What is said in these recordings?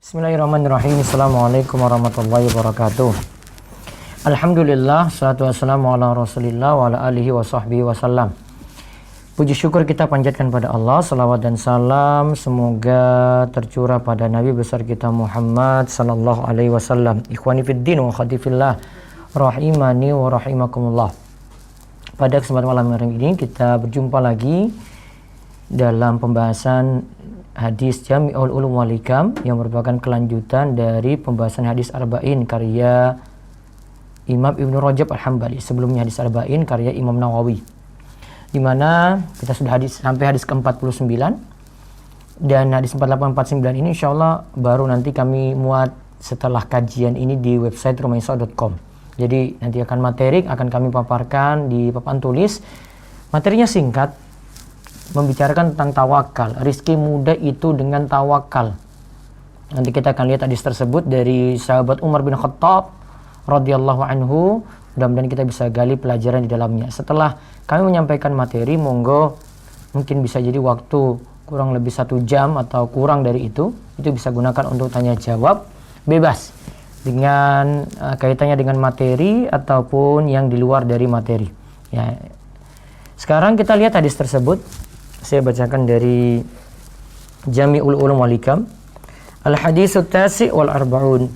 Bismillahirrahmanirrahim. Assalamualaikum warahmatullahi wabarakatuh. Alhamdulillah, salatu wassalamu ala rasulillah wa ala alihi wa sahbihi wasallam. Puji syukur kita panjatkan pada Allah. Salawat dan salam semoga tercurah pada Nabi besar kita Muhammad sallallahu alaihi wasallam. Ikhwani fid din wa akhwati fillah, rahimani wa rahimakumullah. Pada kesempatan malam hari ini kita berjumpa lagi dalam pembahasan hadis Jami'ul Ulum wal Hikam yang merupakan kelanjutan dari pembahasan hadis Arba'in karya Imam Ibnu Rajab Al-Hambali. Sebelumnya hadis Arba'in karya Imam Nawawi, di mana kita sudah sampai hadis ke-49, dan hadis 4849 ini insyaallah baru nanti kami muat setelah kajian ini di website rumaisa.com. Jadi nanti akan kami paparkan di papan tulis. Materinya singkat, membicarakan tentang tawakal, rizki mudah itu dengan tawakal. Nanti kita akan lihat hadis tersebut dari sahabat Umar bin Khattab radhiyallahu anhu. Mudah-mudahan kita bisa gali pelajaran di dalamnya. Setelah kami menyampaikan materi, monggo mungkin bisa jadi waktu kurang lebih 1 jam atau kurang dari itu bisa gunakan untuk tanya jawab bebas dengan kaitannya dengan materi ataupun yang di luar dari materi. Ya. Sekarang kita lihat hadis tersebut. Saya bacakan dari Jami'ul Ulum wal Hikam. Al-haditsut tasi' wal arba'un.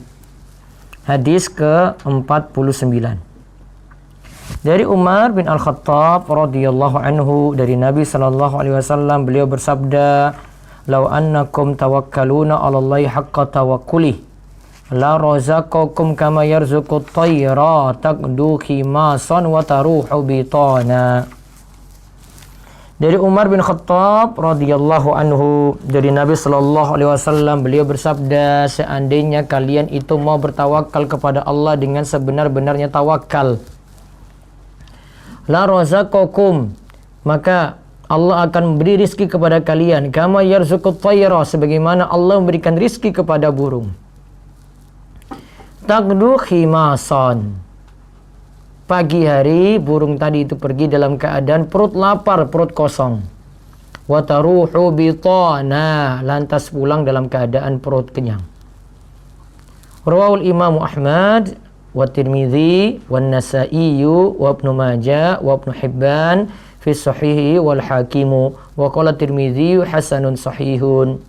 Hadis ke-49. Dari Umar bin Al-Khattab radhiyallahu anhu, dari Nabi sallallahu alaihi wasallam, beliau bersabda, "Law annakum tawakkaluna 'ala Allahi haqqa tawakkuli, la razaqakum kama yarzuqut tayra taqdu khimasan wa taruhu bitana." Dari Umar bin Khattab radhiyallahu anhu, dari Nabi sallallahu alaihi wasallam, beliau bersabda, seandainya kalian itu mau bertawakal kepada Allah dengan sebenar-benarnya tawakal, la razaqakum, maka Allah akan memberi rizki kepada kalian, kama yarzuqut tayra, sebagaimana Allah memberikan rizki kepada burung. Taqdu khimasan, pagi hari burung tadi itu pergi dalam keadaan perut lapar, perut kosong. Wa taruhu bitana, lantas pulang dalam keadaan perut kenyang. Rawahul Imam Ahmad wa Tirmidzi wa Nasa'i wa Ibnu Majah wa Ibnu Hibban fi sahihi wal Hakim wa qala Tirmidzi hasanun sahihun.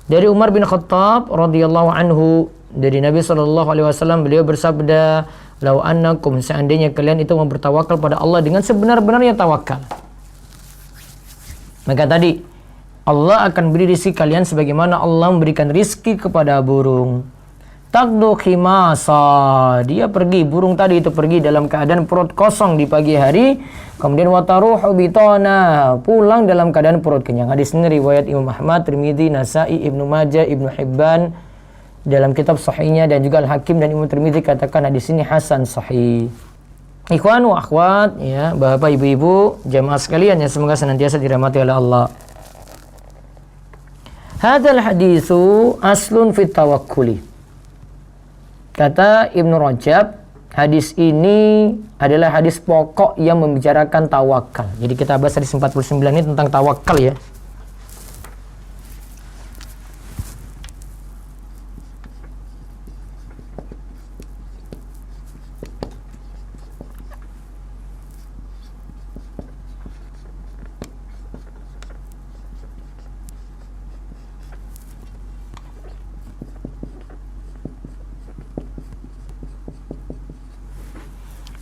Dari Umar bin Khattab radhiyallahu anhu, dari Nabi sallallahu alaihi wasallam, beliau bersabda, "Lau annakum, seandainya kalian itu mau bertawakal pada Allah dengan sebenar-benarnya tawakal, maka tadi Allah akan beri rizki kalian sebagaimana Allah memberikan rizki kepada burung. Taqdu khimasa, dia pergi, burung tadi itu pergi dalam keadaan perut kosong di pagi hari, kemudian wataruhu bitana, pulang dalam keadaan perut kenyang." Hadis ini riwayat Imam Ahmad, Tirmidzi, Nasa'i, Ibnu Majah, Ibnu Hibban dalam kitab sahihnya, dan juga Al-Hakim dan Imam Tirmidzi katakan hadis ini hasan sahih. Ikhwan wa akhwat, ya, Bapak Ibu-ibu, jamaah sekalian yang semoga senantiasa dirahmati oleh Allah. Hadzal haditsu aslun fit tawakkuli. Kata Ibnu Rajab, hadis ini adalah hadis pokok yang membicarakan tawakal. Jadi kita bahas hadis 49 ini tentang tawakal, ya.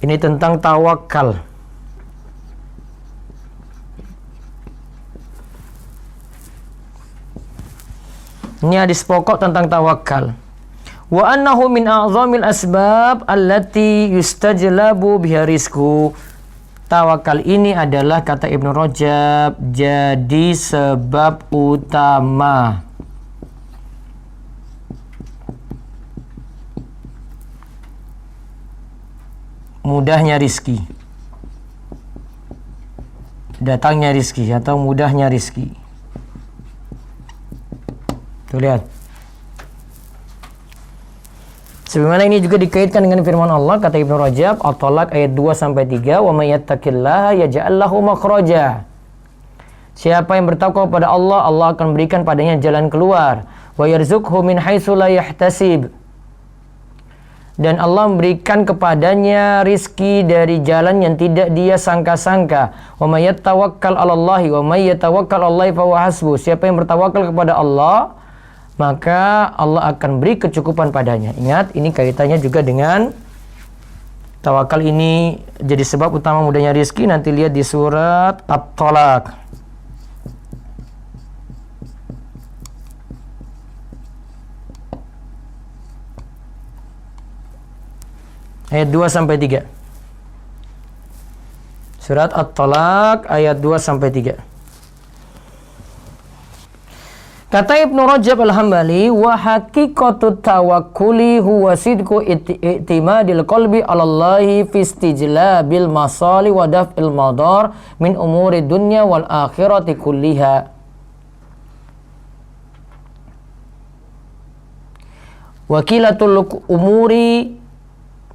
Ini tentang tawakal. Ini hadis pokok tentang tawakal. Wa annahu min a'zamil asbab allati yustajlabu biha rizqu. Tawakal ini adalah, kata Ibnu Rajab, jadi sebab utama mudahnya rizki, datangnya rizki atau mudahnya rizki. Tuh lihat. Sebagaimana ini juga dikaitkan dengan firman Allah, kata Ibnu Rajab, At-Talaq ayat 2-3, wa may yattaqillaha yaj'al lahu makhraja. Siapa yang bertakwa kepada Allah, Allah akan berikan padanya jalan keluar. wa yarzuqhu min haitsu la yahtasib. Dan Allah memberikan kepadanya rizki dari jalan yang tidak dia sangka-sangka. Wa may yatawakkal 'alallahi wa may yatawakkal 'alallahi fa huwa hasbuh. Siapa yang bertawakal kepada Allah, maka Allah akan beri kecukupan padanya. Ingat, ini kaitannya juga dengan tawakal ini jadi sebab utama mudahnya rizki. Nanti lihat di surat At-Talaq. Ayat 2 sampai 3. Surat At-Talaq ayat 2 sampai 3. Kata Ibnu Rajab Al-Hambali, wa haqiqatut tawakkuli huwa sidqu i'timadil qalbi 'ala Allahi fi istijlabil masali wa daf'il madar min umuri dunya wal akhirati kulliha. Wakilatul umuri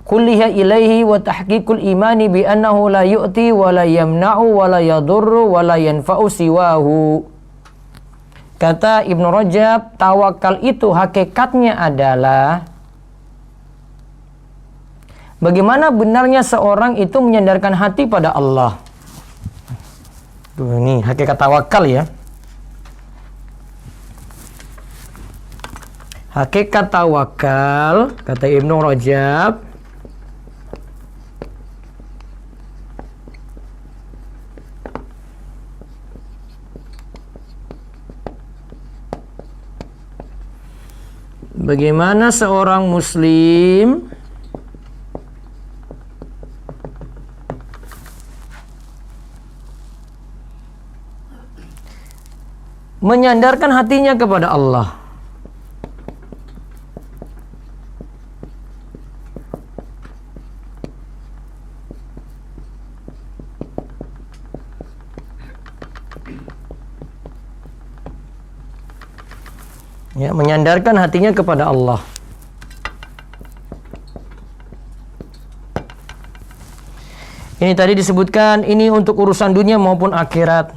kulliha ilaihi wa tahqiqul imani bi annahu la yu'ti wa la yamna'u wa la yadurru wa la yanfa'u siwahu. Kata Ibnu Rajab, tawakal itu hakikatnya adalah bagaimana benarnya seorang itu menyandarkan hati pada Allah. Tuh, ini hakikat tawakal ya. Hakikat tawakal, kata Ibnu Rajab, bagaimana seorang muslim menyandarkan hatinya kepada Allah. Ya, menyandarkan hatinya kepada Allah. Ini tadi disebutkan ini untuk urusan dunia maupun akhirat.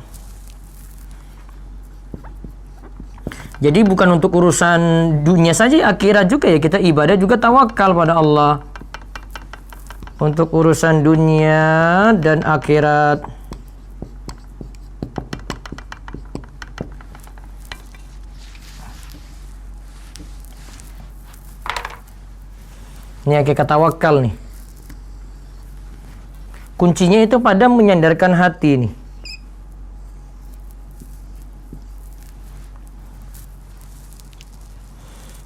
Jadi bukan untuk urusan dunia saja, akhirat juga ya, kita ibadah juga tawakal pada Allah. Untuk urusan dunia dan akhirat. Ini hakikat tawakal nih. Kuncinya itu pada menyandarkan hati nih.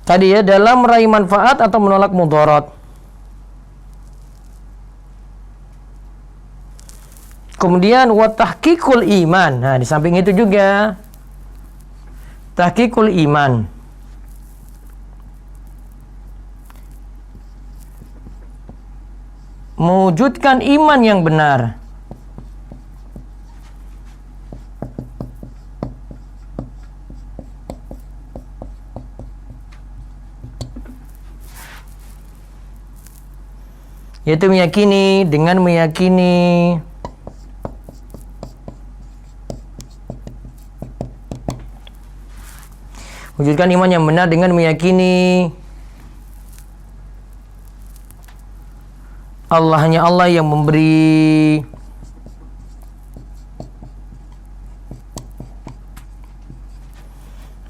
Tadi ya, dalam meraih manfaat atau menolak mudarat. Kemudian wa tahqiqul iman. Nah, di samping itu juga tahqiqul iman. Mewujudkan iman yang benar. Yaitu meyakini, dengan meyakini wujudkan iman yang benar dengan meyakini Allah, hanya Allah yang memberi.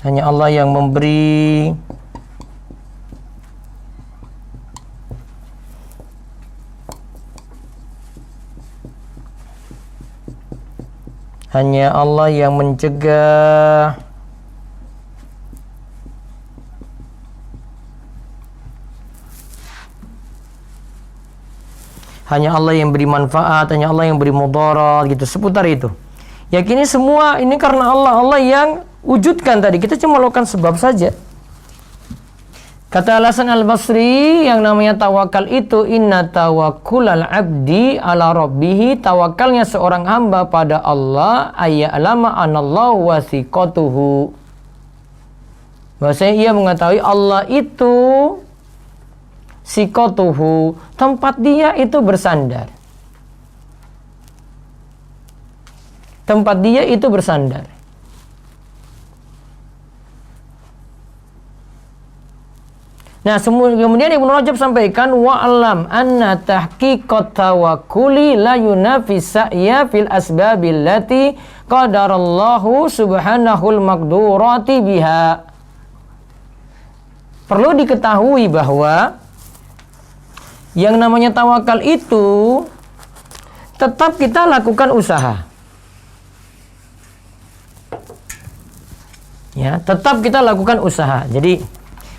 Hanya Allah yang memberi. Hanya Allah yang mencegah. Hanya Allah yang beri manfaat, hanya Allah yang beri mudarat, gitu, seputar itu. Yakini semua ini karena Allah, Allah yang wujudkan tadi. Kita cuma lakukan sebab saja. Kata Al-Hasan Al-Basri, yang namanya tawakal itu inna tawakkulal abdi ala rabbih, tawakalnya seorang hamba pada Allah ayya'lama anallahu wasiqatuhu. Bahwasanya ia mengetahui Allah itu siqatuhu, tempat dia itu bersandar. Tempat dia itu bersandar. Nah, kemudian Ibnu Rajab sampaikan wa'alam anna tahqiqat tawakkuli la yunafis sa'ya fil asbabil lati qadarallahu subhanahul maqdurati biha. Perlu diketahui bahwa yang namanya tawakal itu tetap kita lakukan usaha. Ya, tetap kita lakukan usaha. Jadi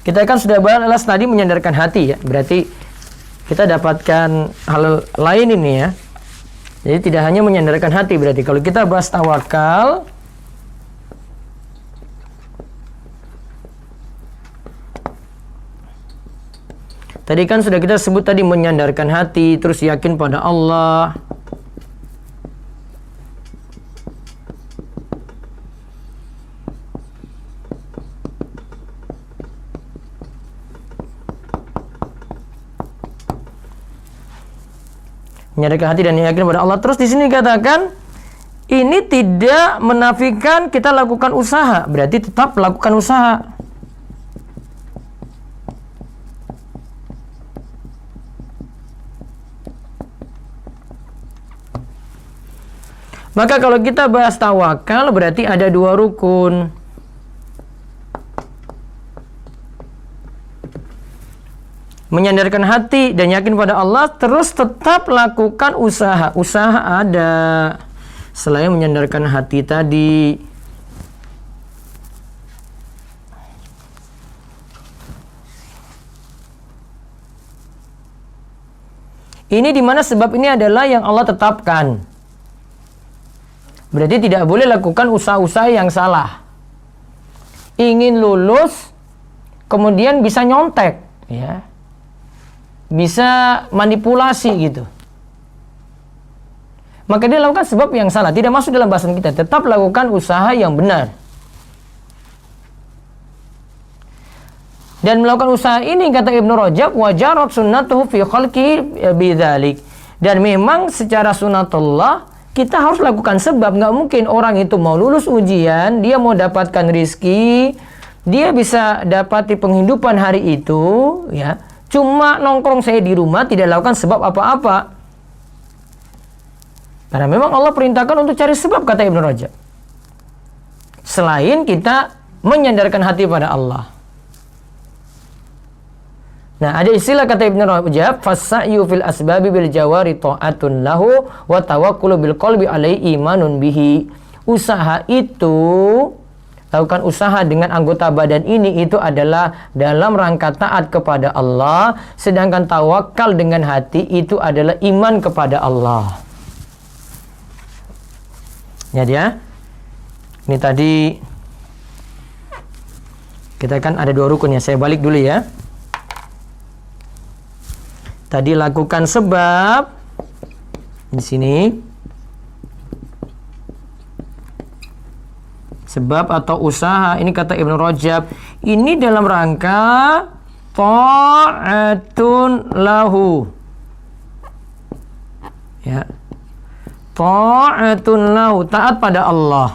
kita kan sudah bahas tadi menyandarkan hati ya. Berarti kita dapatkan hal lain ini ya. Jadi tidak hanya menyandarkan hati, berarti kalau kita bahas tawakal, tadi kan sudah kita sebut tadi menyandarkan hati, terus yakin pada Allah. Menyandarkan hati dan yakin pada Allah. Terus di sini dikatakan ini tidak menafikan kita lakukan usaha, berarti tetap lakukan usaha. Maka kalau kita bahas tawakal berarti ada dua rukun. Menyandarkan hati dan yakin pada Allah, terus tetap lakukan usaha. Usaha ada selain menyandarkan hati tadi. Ini dimana sebab ini adalah yang Allah tetapkan. Berarti tidak boleh lakukan usaha-usaha yang salah. Ingin lulus, kemudian bisa nyontek, ya. Bisa manipulasi gitu. Maka dia lakukan sebab yang salah, tidak masuk dalam bahasan kita. Tetap lakukan usaha yang benar. Dan melakukan usaha ini kata Ibnu Rajab wajarat sunnatuhu fi khalqi bidzalik. Dan memang secara sunatullah kita harus lakukan sebab. Nggak mungkin orang itu mau lulus ujian, dia mau dapatkan rizki, dia bisa dapati penghidupan hari itu, ya. Cuma nongkrong saya di rumah, tidak lakukan sebab apa-apa. Karena memang Allah perintahkan untuk cari sebab, kata Ibnu Rajab. Selain kita menyandarkan hati pada Allah. Nah, ada istilah kata Ibnu Rajab, fasa'yu fil asbabi bil jawari ta'atun lahu wa tawakkulu bil qalbi alaihi imanun bihi. Usaha itu, lakukan usaha dengan anggota badan ini itu adalah dalam rangka taat kepada Allah, sedangkan tawakal dengan hati itu adalah iman kepada Allah. Ya dia. Ini tadi kita kan ada dua rukun ya. Saya balik dulu ya. Tadi lakukan sebab di sini. Sebab atau usaha, ini kata Ibnu Rajab, ini dalam rangka ta'atun lahu. Ya. Ta'atun lahu, taat pada Allah.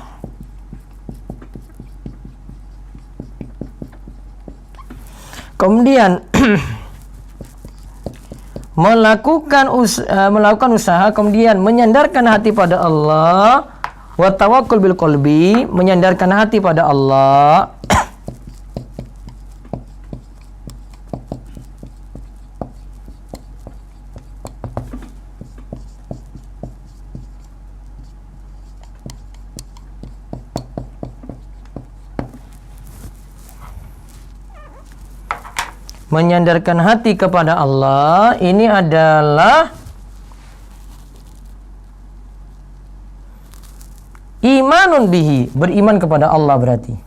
Kemudian melakukan usaha, kemudian menyandarkan hati pada Allah. Wa tawakkul bil qalbi, menyandarkan hati pada Allah. Menyandarkan hati kepada Allah ini adalah imanun bihi, beriman kepada Allah berarti.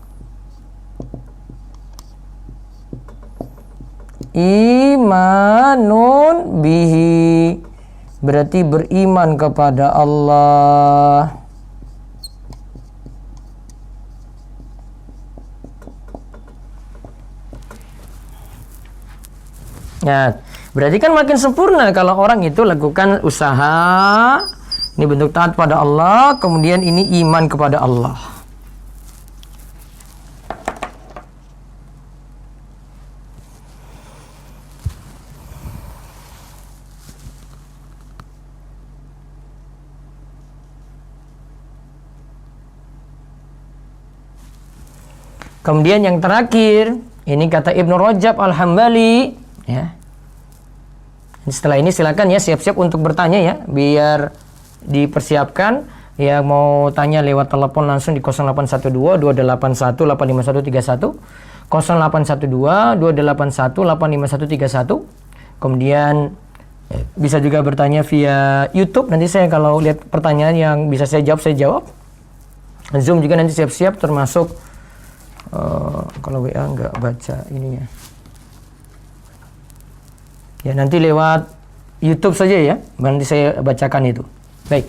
Imanun bihi berarti beriman kepada Allah. Ya, berarti kan makin sempurna kalau orang itu lakukan usaha. Ini bentuk taat pada Allah, kemudian ini iman kepada Allah. Kemudian yang terakhir, ini kata Ibnu Rajab Al-Hambali, ya. Setelah ini silakan ya siap-siap untuk bertanya ya, biar dipersiapkan. Ya mau tanya lewat telepon langsung di 0812 281 85131, 0812 281 85131. Kemudian bisa juga bertanya via YouTube. Nanti saya kalau lihat pertanyaan yang bisa saya jawab. Zoom juga nanti siap-siap, termasuk kalau WA nggak baca ininya. Ya nanti lewat YouTube saja ya, nanti saya bacakan itu. Baik.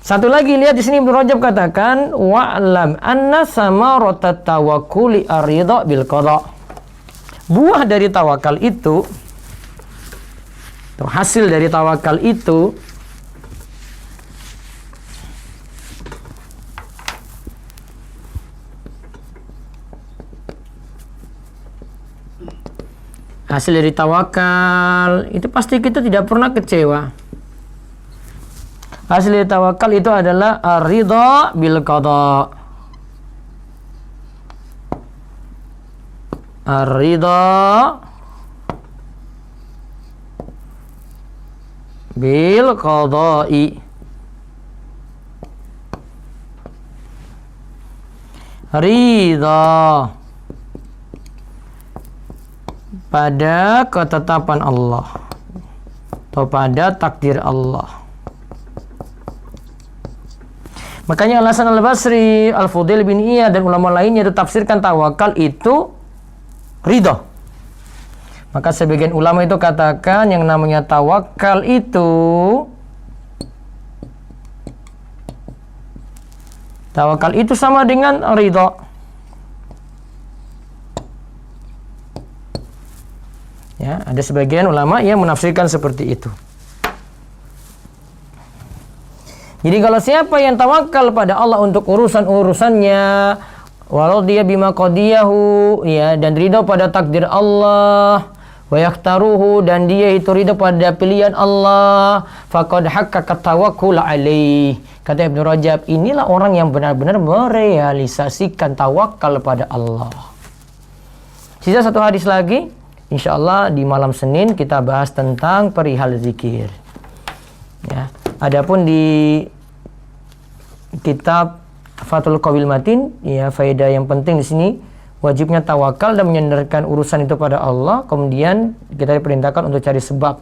Satu lagi, lihat di sini Ibnu Rajab katakan wa'lam anna samaratat tawakkuli ar-ridha bil qada. Buah dari tawakal itu, hasil dari tawakal itu pasti kita tidak pernah kecewa. Hasil dari tawakal itu adalah ar-ridha bil qada. Ar-ridha bil qada'i. Ridha pada ketetapan Allah atau pada takdir Allah. Makanya Al-Hasan Al-Basri, Al-Fudail bin Iyad dan ulama lainnya itu tafsirkan tawakal itu ridha. Maka sebagian ulama itu katakan yang namanya tawakal itu sama dengan ridha. Ya, ada sebagian ulama yang menafsirkan seperti itu. Jadi kalau siapa yang tawakal pada Allah untuk urusan-urusannya, walau dia bima qadiyahu, ya, dan ridha pada takdir Allah, wa yaktaruhu, dan dia itu ridha pada pilihan Allah, faqad haqqaqa tawakkul alaih. Kata Ibnu Rajab, inilah orang yang benar-benar merealisasikan tawakal pada Allah. Sisa satu hadis lagi, insyaallah di malam Senin kita bahas tentang perihal zikir. Ya, adapun di kitab Fathul Qawil Matin, ya, faedah yang penting di sini wajibnya tawakal dan menyandarkan urusan itu pada Allah. Kemudian kita diperintahkan untuk cari sebab.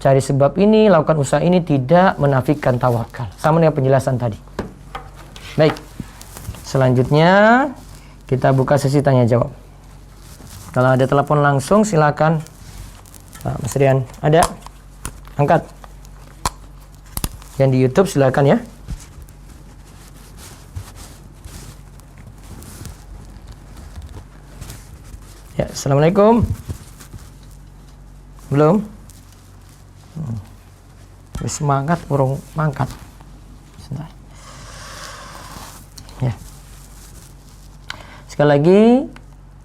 Cari sebab ini, lakukan usaha ini tidak menafikan tawakal. Sama dengan penjelasan tadi. Baik. Selanjutnya kita buka sesi tanya jawab. Kalau ada telepon langsung silakan. Pak Mas Rian, ada? Angkat. Yang di YouTube silakan ya. Ya, assalamualaikum. Belum? Semangat urung mangkat. Sebentar. Ya. Sekali lagi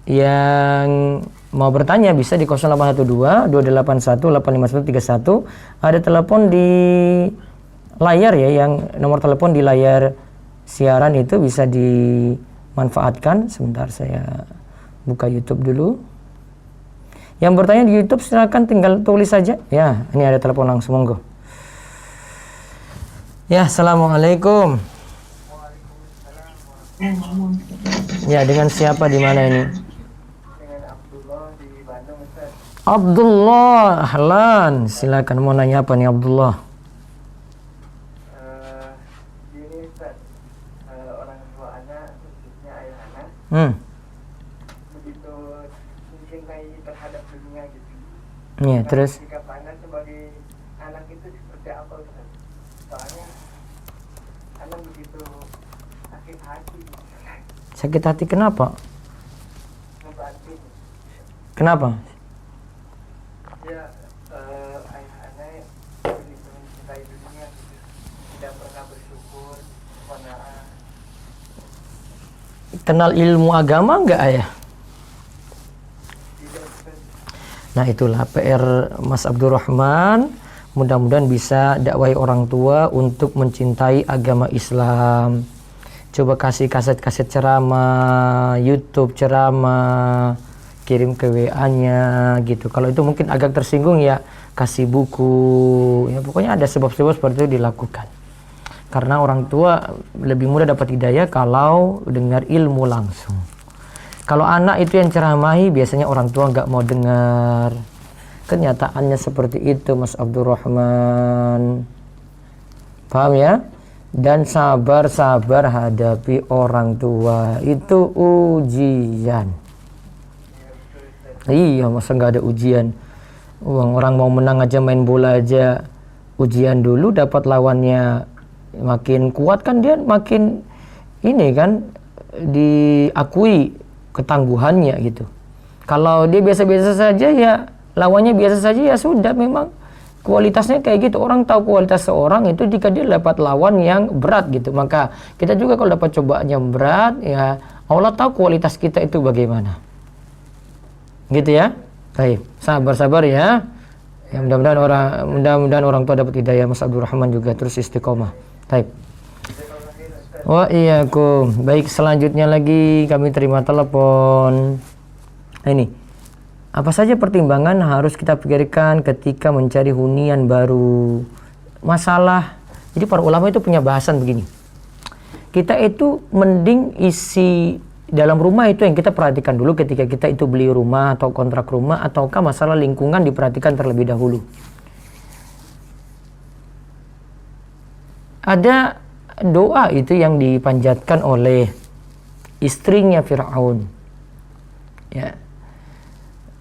yang mau bertanya bisa di 0812 281 85131. Ada telepon di layar ya, yang nomor telepon di layar siaran itu bisa dimanfaatkan. Sebentar saya buka YouTube dulu. Yang bertanya di YouTube silakan tinggal tulis saja. Ya, ini ada telepon langsung, monggo. Ya, assalamualaikum. Ya, dengan siapa di mana ini? Dengan Abdullah di Bandung, Ustaz. Abdullah, ahlan. Silakan, mau nanya apa nih Abdullah? Gini Ustaz, orang tua anak, khususnya ayah anak, begitu mencintai terhadap dunia gitu. Ya, Nah, terus? sikap anak sebagai anak itu seperti apa Ustaz? Soalnya anak begitu sakit hati. Sakit hati kenapa? Ngebatin. Kenapa? Ya, ayah anak begitu mencintai dunia gitu. Tidak pernah bersyukur, qanaah. Kenal ilmu agama enggak ayah? Tidak Ustaz. Nah, itulah PR Mas Abdurrahman. Mudah-mudahan bisa dakwai orang tua untuk mencintai agama Islam. Coba kasih kaset-kaset ceramah, YouTube ceramah, kirim ke WA-nya gitu. Kalau itu mungkin agak tersinggung ya kasih buku. Ya pokoknya ada sebab-sebab seperti itu dilakukan. Karena orang tua lebih mudah dapat hidayah kalau dengar ilmu langsung. Kalau anak itu yang ceramahi biasanya orang tua nggak mau dengar. Kenyataannya seperti itu, Mas Abdurrahman. Paham ya? Dan sabar-sabar hadapi orang tua, itu ujian. Iya, masa nggak ada ujian? Orang mau menang aja, main bola aja ujian dulu, dapat lawannya makin kuat kan dia makin ini kan diakui ketangguhannya gitu. Kalau dia biasa-biasa saja ya lawannya biasa saja ya sudah, memang kualitasnya kayak gitu. Orang tahu kualitas seorang itu jika dia dapat lawan yang berat gitu. Maka kita juga kalau dapat cobaan yang berat ya Allah tahu kualitas kita itu bagaimana. Gitu ya. Baik, sabar-sabar ya. Ya mudah-mudahan orang tua dapat hidayah, Mas Abdurrahman juga terus istiqomah. Baik. Wa iyyakum. Baik, selanjutnya lagi kami terima telepon. Ini apa saja pertimbangan harus kita pikirkan ketika mencari hunian baru? Masalah. Jadi para ulama itu punya bahasan begini. Kita itu mending isi dalam rumah itu yang kita perhatikan dulu ketika kita itu beli rumah atau kontrak rumah, ataukah masalah lingkungan diperhatikan terlebih dahulu. Ada doa itu yang dipanjatkan oleh istrinya Fir'aun. Ya.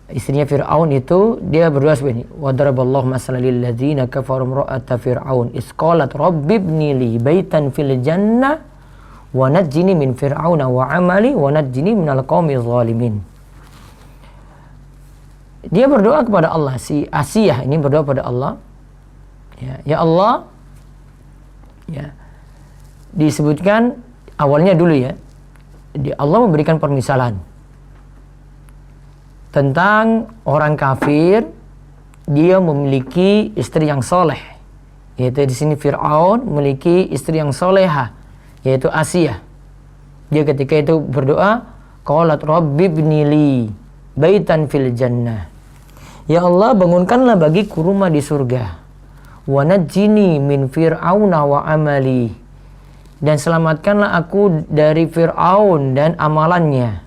Istrinya Fir'aun itu dia berdoa seperti ini, wa daraballahu masalan lil ladzina kafaru imra'ata fir'aun is qalat rabbi ibni li baitan fil jannah wa najjini min fir'auna wa amali wa najjini minal qaumidz zalimin. Dia berdoa kepada Allah, si Asiyah ini berdoa kepada Allah, ya Allah, ya disebutkan awalnya dulu ya, Allah memberikan permisalan tentang orang kafir, dia memiliki istri yang soleh, yaitu di sini Fir'aun memiliki istri yang soleha, yaitu Asiyah. Dia ketika itu berdoa, qalat rabbi ibni li baitan fil jannah, ya Allah bangunkanlah bagiku rumah di surga, wa najjini min fir'auna wa amali, dan selamatkanlah aku dari Fir'aun dan amalannya,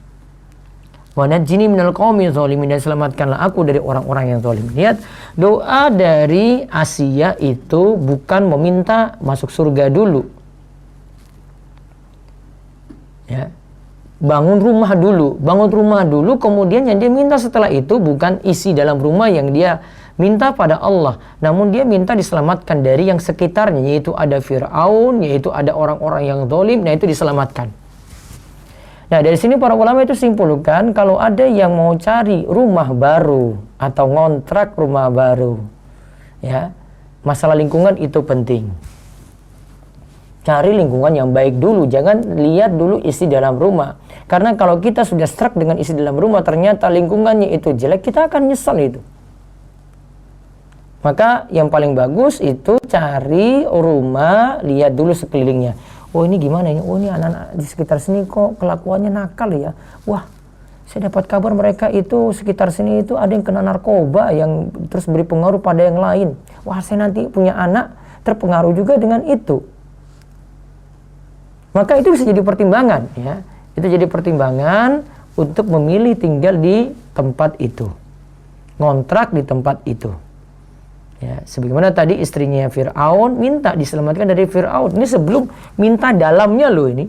wa najjini minal qaumidz zalimin, dan selamatkanlah aku dari orang-orang yang zalim. Lihat, doa dari Asiyah itu bukan meminta masuk surga dulu. Ya. Bangun rumah dulu, kemudian yang dia minta setelah itu bukan isi dalam rumah yang dia minta pada Allah, namun dia minta diselamatkan dari yang sekitarnya, yaitu ada Fir'aun, yaitu ada orang-orang yang zalim, nah itu diselamatkan. Nah dari sini para ulama itu simpulkan, kalau ada yang mau cari rumah baru atau ngontrak rumah baru, ya masalah lingkungan itu penting. Cari lingkungan yang baik dulu, jangan lihat dulu isi dalam rumah. Karena kalau kita sudah struck dengan isi dalam rumah, ternyata lingkungannya itu jelek, kita akan nyesal itu. Maka yang paling bagus itu cari rumah, lihat dulu sekelilingnya. Oh ini gimana ini? Oh ini anak-anak di sekitar sini kok kelakuannya nakal ya. Wah, saya dapat kabar mereka itu sekitar sini itu ada yang kena narkoba yang terus beri pengaruh pada yang lain. Wah, saya nanti punya anak terpengaruh juga dengan itu. Maka itu bisa jadi pertimbangan ya. Itu jadi pertimbangan untuk memilih tinggal di tempat itu. Ngontrak di tempat itu. Ya, sebagaimana tadi istrinya Fir'aun minta diselamatkan dari Fir'aun. Ini sebelum minta dalamnya loh ini.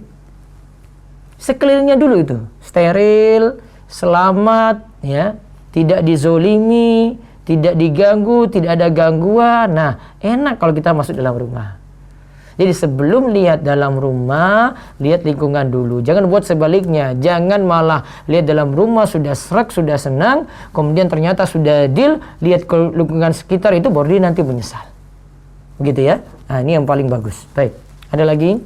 Sekelilingnya dulu itu. Steril, selamat, ya, tidak dizolimi, tidak diganggu, tidak ada gangguan. Nah, enak kalau kita masuk dalam rumah. Jadi sebelum lihat dalam rumah, lihat lingkungan dulu. Jangan buat sebaliknya. Jangan malah lihat dalam rumah sudah serak, sudah senang, kemudian ternyata sudah deal, lihat ke lingkungan sekitar itu baru dia nanti menyesal. Begitu ya. Nah, ini yang paling bagus. Baik. Ada lagi?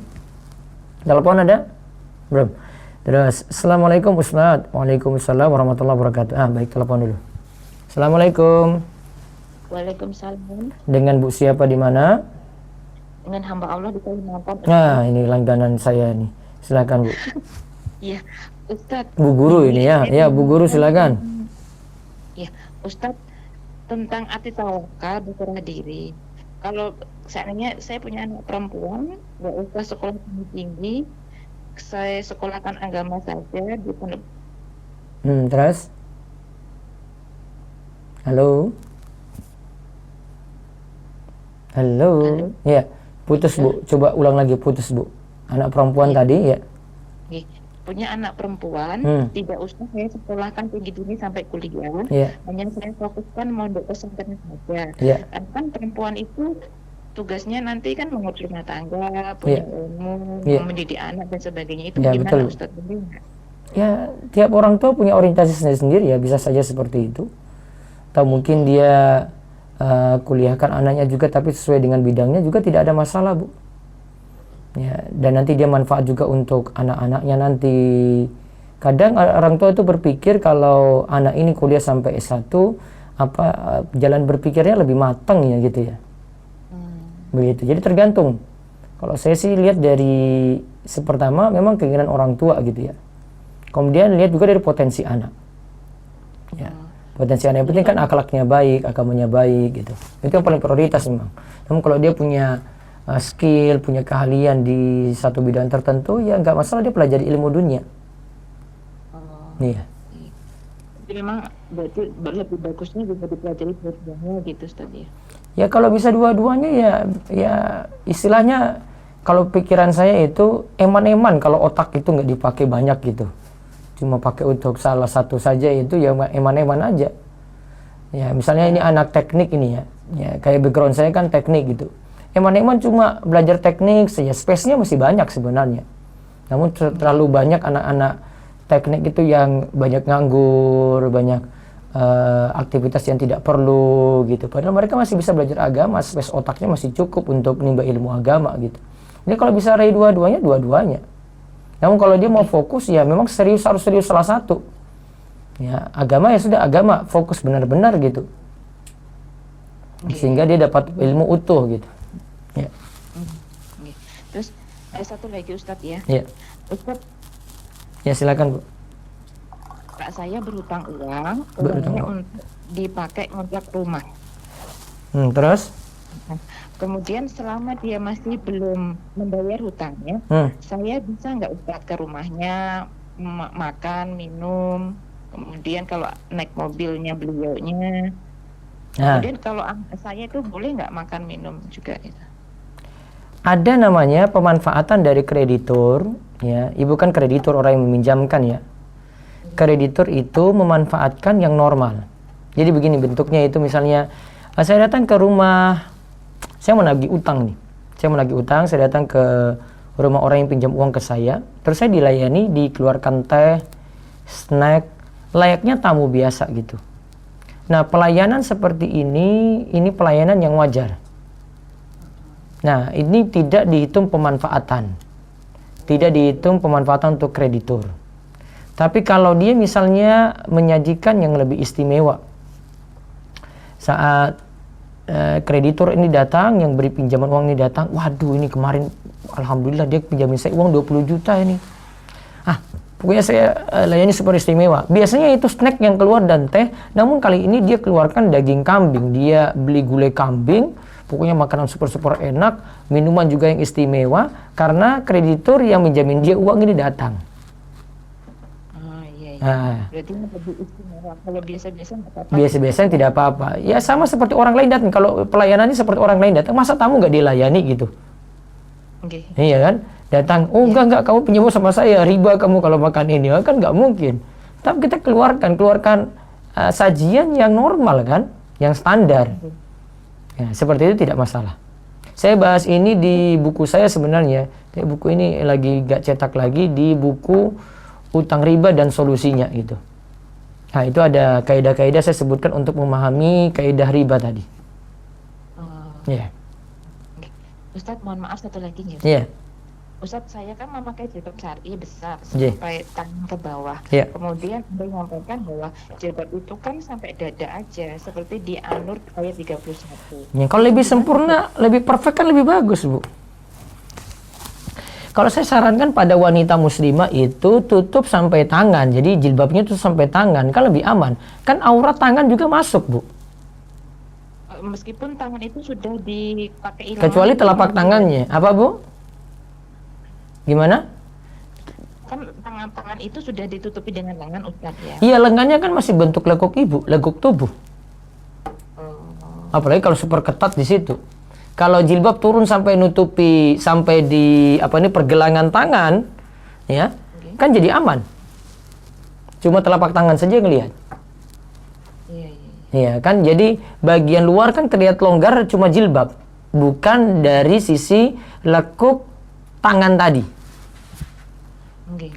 Telepon ada? Belum. Terus, Assalamualaikum Ustaz. Waalaikumsalam warahmatullahi wabarakatuh. Baik, telepon dulu. Assalamualaikum. Waalaikumsalam. Dengan Bu siapa di mana? Dengan hamba Allah di Kalimantan. Nah, ini langganan saya nih. Silakan Bu. Iya, Ustadz. Bu Guru ini ya. Ya Bu Guru silakan. Ya, Ustadz, tentang arti tawakal berserah diri. Kalau seandainya saya punya anak perempuan, nggak usah sekolah tinggi, saya sekolahkan agama saja di pondok. Terus? Halo? Halo? Ya, putus Bu. Coba ulang lagi, putus Bu. Anak perempuan tadi ya. Punya anak perempuan, tidak usah saya sekolahkan tinggi sampai kuliah, hanya saya fokuskan mondok pesantren saja. Karena kan perempuan itu tugasnya nanti kan mengurus rumah tangga, punya ilmu, mendidik anak dan sebagainya. Itu gimana betul. Ustadz? Ya, tiap orang tua punya orientasi sendiri-sendiri ya, bisa saja seperti itu. Atau mungkin dia kuliahkan anaknya juga tapi sesuai dengan bidangnya juga tidak ada masalah Bu. Ya, dan nanti dia manfaat juga untuk anak-anaknya nanti. Kadang orang tua itu berpikir kalau anak ini kuliah sampai S1 jalan berpikirnya lebih matang ya gitu ya. Begitu. Jadi tergantung. Kalau saya sih lihat dari pertama memang keinginan orang tua gitu ya. Kemudian lihat juga dari potensi anak. Ya. Potensi anak yang penting kan akhlaknya baik, agamanya baik gitu. Itu yang paling prioritas memang. Namun kalau dia punya skill, punya keahlian di satu bidang tertentu, ya nggak masalah dia pelajari ilmu dunia. Iya. Jadi memang berarti lebih bagusnya juga dipelajari dua-duanya gitu Ustaz ya? Ya kalau bisa dua-duanya ya istilahnya kalau pikiran saya itu eman-eman kalau otak itu nggak dipakai banyak gitu. Cuma pakai untuk salah satu saja itu ya eman-eman aja. Ya misalnya ini anak teknik ini ya kayak background saya kan teknik gitu. Eman-eman cuma belajar teknik saja, space-nya masih banyak sebenarnya. Namun terlalu banyak anak-anak teknik itu yang banyak nganggur, banyak aktivitas yang tidak perlu gitu. Padahal mereka masih bisa belajar agama, space otaknya masih cukup untuk menimba ilmu agama gitu. Jadi kalau bisa raih dua-duanya, dua-duanya. Namun kalau dia mau fokus ya memang harus serius salah satu. Ya, agama ya sudah agama, fokus benar-benar gitu. Sehingga dia dapat ilmu utuh gitu. Ya. Terus ada satu lagi Ustadz ya. Ya. Ustadz. Ya silakan Bu. Pak saya berhutang uangnya untuk dipakai kontrak rumah. Terus? Kemudian selama dia masih belum membayar hutangnya, saya bisa nggak Ustadz ke rumahnya makan, minum. Kemudian kalau naik mobilnya beliaunya. Kemudian kalau saya itu boleh nggak makan minum juga itu? Ada namanya pemanfaatan dari kreditur, ya. Ibu kan kreditur, orang yang meminjamkan ya. Kreditur itu memanfaatkan yang normal. Jadi begini bentuknya itu misalnya saya datang ke rumah, saya mau nagih utang nih. Saya mau nagih utang, saya datang ke rumah orang yang pinjam uang ke saya, terus saya dilayani, dikeluarkan teh, snack, layaknya tamu biasa gitu. Nah, pelayanan seperti ini pelayanan yang wajar. Nah, ini tidak dihitung pemanfaatan. Tidak dihitung pemanfaatan untuk kreditur. Tapi kalau dia misalnya menyajikan yang lebih istimewa. Saat kreditur ini datang, yang beri pinjaman uang ini datang, waduh ini kemarin alhamdulillah dia pinjamin saya uang 20 juta ini. Pokoknya saya layani super istimewa. Biasanya itu snack yang keluar dan teh, namun kali ini dia keluarkan daging kambing, dia beli gulai kambing, pokoknya makanan super enak, minuman juga yang istimewa, karena kreditur yang menjamin dia uang ini datang. Berarti lebih istimewa. Kalau biasa-biasa nggak apa-apa. Biasa-biasa tidak apa-apa. Ya sama seperti orang lain datang. Kalau pelayanannya seperti orang lain datang, masa tamu nggak dilayani gitu? Iya kan? Datang, enggak, kamu pinjam sama saya, riba kamu kalau makan ini, kan nggak mungkin. Tapi kita keluarkan sajian yang normal kan, yang standar. Ya, seperti itu tidak masalah. Saya bahas ini di buku saya sebenarnya. Buku ini lagi gak cetak lagi, di buku Utang Riba dan Solusinya gitu. Nah itu ada kaidah-kaidah saya sebutkan untuk memahami kaidah riba tadi. Ya. Ustadz mohon maaf satu lagi nih. Iya. Ustadz saya kan memakai jilbab syar'i besar sampai tangan ke bawah. Kemudian dia menyampaikan bahwa jilbab itu kan sampai dada aja, seperti di An-Nur ayat 31. Ya, kalau lebih sempurna, lebih perfect kan lebih bagus Bu. Kalau saya sarankan pada wanita muslimah itu tutup sampai tangan. Jadi jilbabnya tutup sampai tangan, kan lebih aman. Kan aurat tangan juga masuk, Bu. Meskipun tangan itu sudah dipakai ilangan. Kecuali telapak tangannya. Apa, Bu? Gimana? Kan tangan itu sudah ditutupi dengan lengan, Ustaz, ya. Iya, lengannya kan masih bentuk lekuk ibu, lekuk tubuh. Apalagi kalau super ketat di situ. Kalau jilbab turun sampai nutupi sampai di pergelangan tangan, ya, kan jadi aman. Cuma telapak tangan saja yang lihat. Iya, kan jadi bagian luar kan terlihat longgar cuma jilbab, bukan dari sisi lekuk tangan tadi.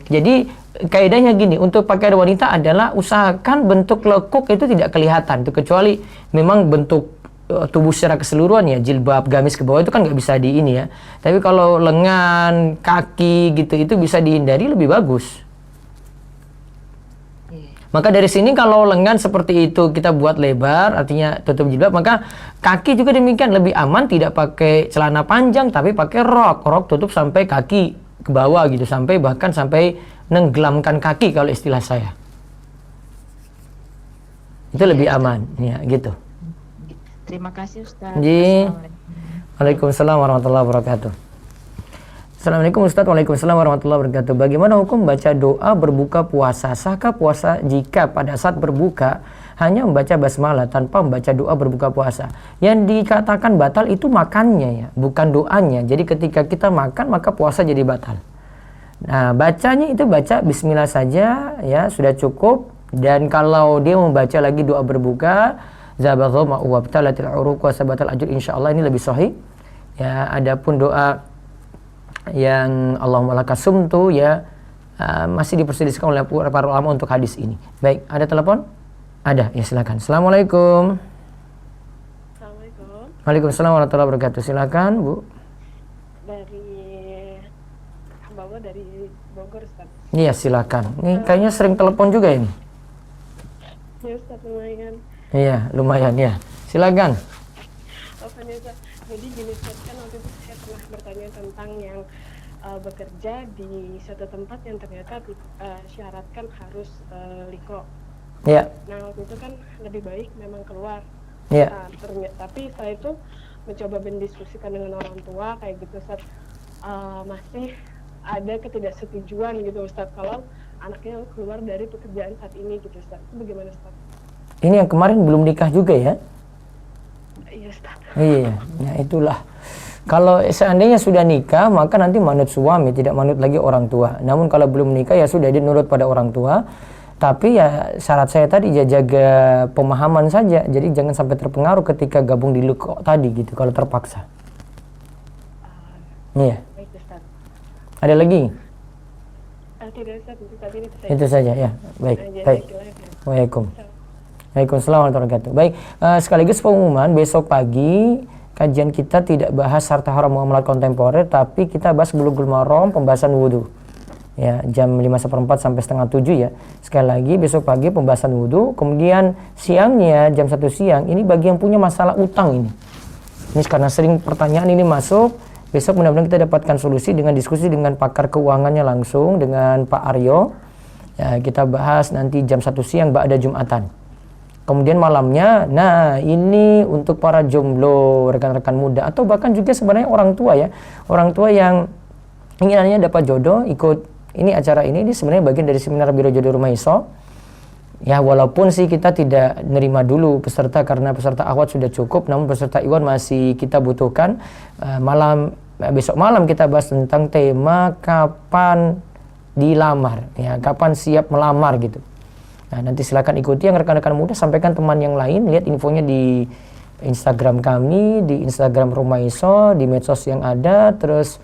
Jadi kaidahnya gini, untuk pakaian wanita adalah usahakan bentuk lekuk itu tidak kelihatan, itu kecuali memang bentuk tubuh secara keseluruhan ya, jilbab gamis ke bawah itu kan nggak bisa di ini ya. Tapi kalau lengan, kaki gitu itu bisa dihindari, lebih bagus. Maka dari sini kalau lengan seperti itu kita buat lebar, artinya tutup jilbab, maka kaki juga demikian, lebih aman tidak pakai celana panjang tapi pakai rok tutup sampai kaki ke bawah gitu, sampai bahkan sampai nenggelamkan kaki kalau istilah saya. Itu lebih aman ya gitu. Terima kasih, Ustaz. Waalaikumsalam warahmatullahi wabarakatuh. Assalamualaikum Ustaz. Waalaikumsalam warahmatullahi wabarakatuh. Bagaimana hukum baca doa berbuka puasa? Sahkah puasa jika pada saat berbuka hanya membaca basmalah tanpa membaca doa berbuka puasa? Yang dikatakan batal itu makannya ya, bukan doanya. Jadi ketika kita makan maka puasa jadi batal. Nah, bacanya itu baca bismillah saja ya, sudah cukup. Dan kalau dia membaca lagi doa berbuka, zabaghal ma'uwabtalatil uruq wa sabatal ajr, insyaallah ini lebih sahih. Ya, adapun doa yang Allahumma lakasumtu ya masih diperselisihkan oleh para ulama untuk hadis ini. Baik, ada telepon? Ada, ya silakan. Assalamualaikum. Assalamualaikum. Waalaikumsalam warahmatullahi wabarakatuh. Silakan, Bu. Dari hamba Allah dari Bogor, Ustaz. Iya, silakan. Ini kayaknya sering telepon juga ini. Ya, Ustaz, lumayan. Iya, lumayan ya. Silakan. Jadi gini, Ustaz, kan waktu itu saya pernah bertanya tentang yang bekerja di suatu tempat yang ternyata syaratkan harus liko. Iya. Nah, waktu itu kan lebih baik memang keluar. Iya. Nah, tapi setelah itu mencoba mendiskusikan dengan orang tua kayak gitu, Ustaz, masih ada ketidaksetujuan gitu, Ustaz, kalau anaknya keluar dari pekerjaan saat ini gitu, Ustaz. Itu bagaimana, Ustaz? Ini yang kemarin belum nikah juga ya? Iya, Ustaz. Iya, nah itulah. Kalau seandainya sudah nikah, maka nanti manut suami, tidak manut lagi orang tua. Namun kalau belum nikah, ya sudah, dia nurut pada orang tua. Tapi ya syarat saya tadi, ya jaga pemahaman saja. Jadi jangan sampai terpengaruh ketika gabung di liko tadi gitu, kalau terpaksa. Iya. Baik, Ustaz. Ada lagi? Tidak, Ustaz. Itu saja ya. Baik, baik. Waalaikumsalam warahmatullahi wabarakatuh. Baik, sekaligus pengumuman, besok pagi kajian kita tidak bahas harta haram muamalat kontemporer, tapi kita bahas Bulughul Maram, pembahasan wudu. Ya, jam 5:15 sampai setengah 7 ya. Sekali lagi besok pagi pembahasan wudu, kemudian siangnya jam 1 siang ini bagi yang punya masalah utang ini. Ini karena sering pertanyaan ini masuk, besok mudah-mudahan kita dapatkan solusi dengan diskusi dengan pakar keuangannya langsung dengan Pak Aryo. Ya, kita bahas nanti jam 1 siang ba'da Jumatan. Kemudian malamnya, nah ini untuk para jomblo, rekan-rekan muda, atau bahkan juga sebenarnya orang tua ya. Orang tua yang ingin anaknya dapat jodoh, ikut ini acara ini sebenarnya bagian dari seminar Biro Jodoh Rumah Iso. Ya, walaupun sih kita tidak nerima dulu peserta karena peserta awat sudah cukup, namun peserta iwan masih kita butuhkan. Besok malam kita bahas tentang tema kapan dilamar, ya, kapan siap melamar gitu. Nah, nanti silakan ikuti yang rekan-rekan muda, sampaikan teman yang lain, lihat infonya di Instagram kami, di Instagram Rumah Iso, di medsos yang ada, terus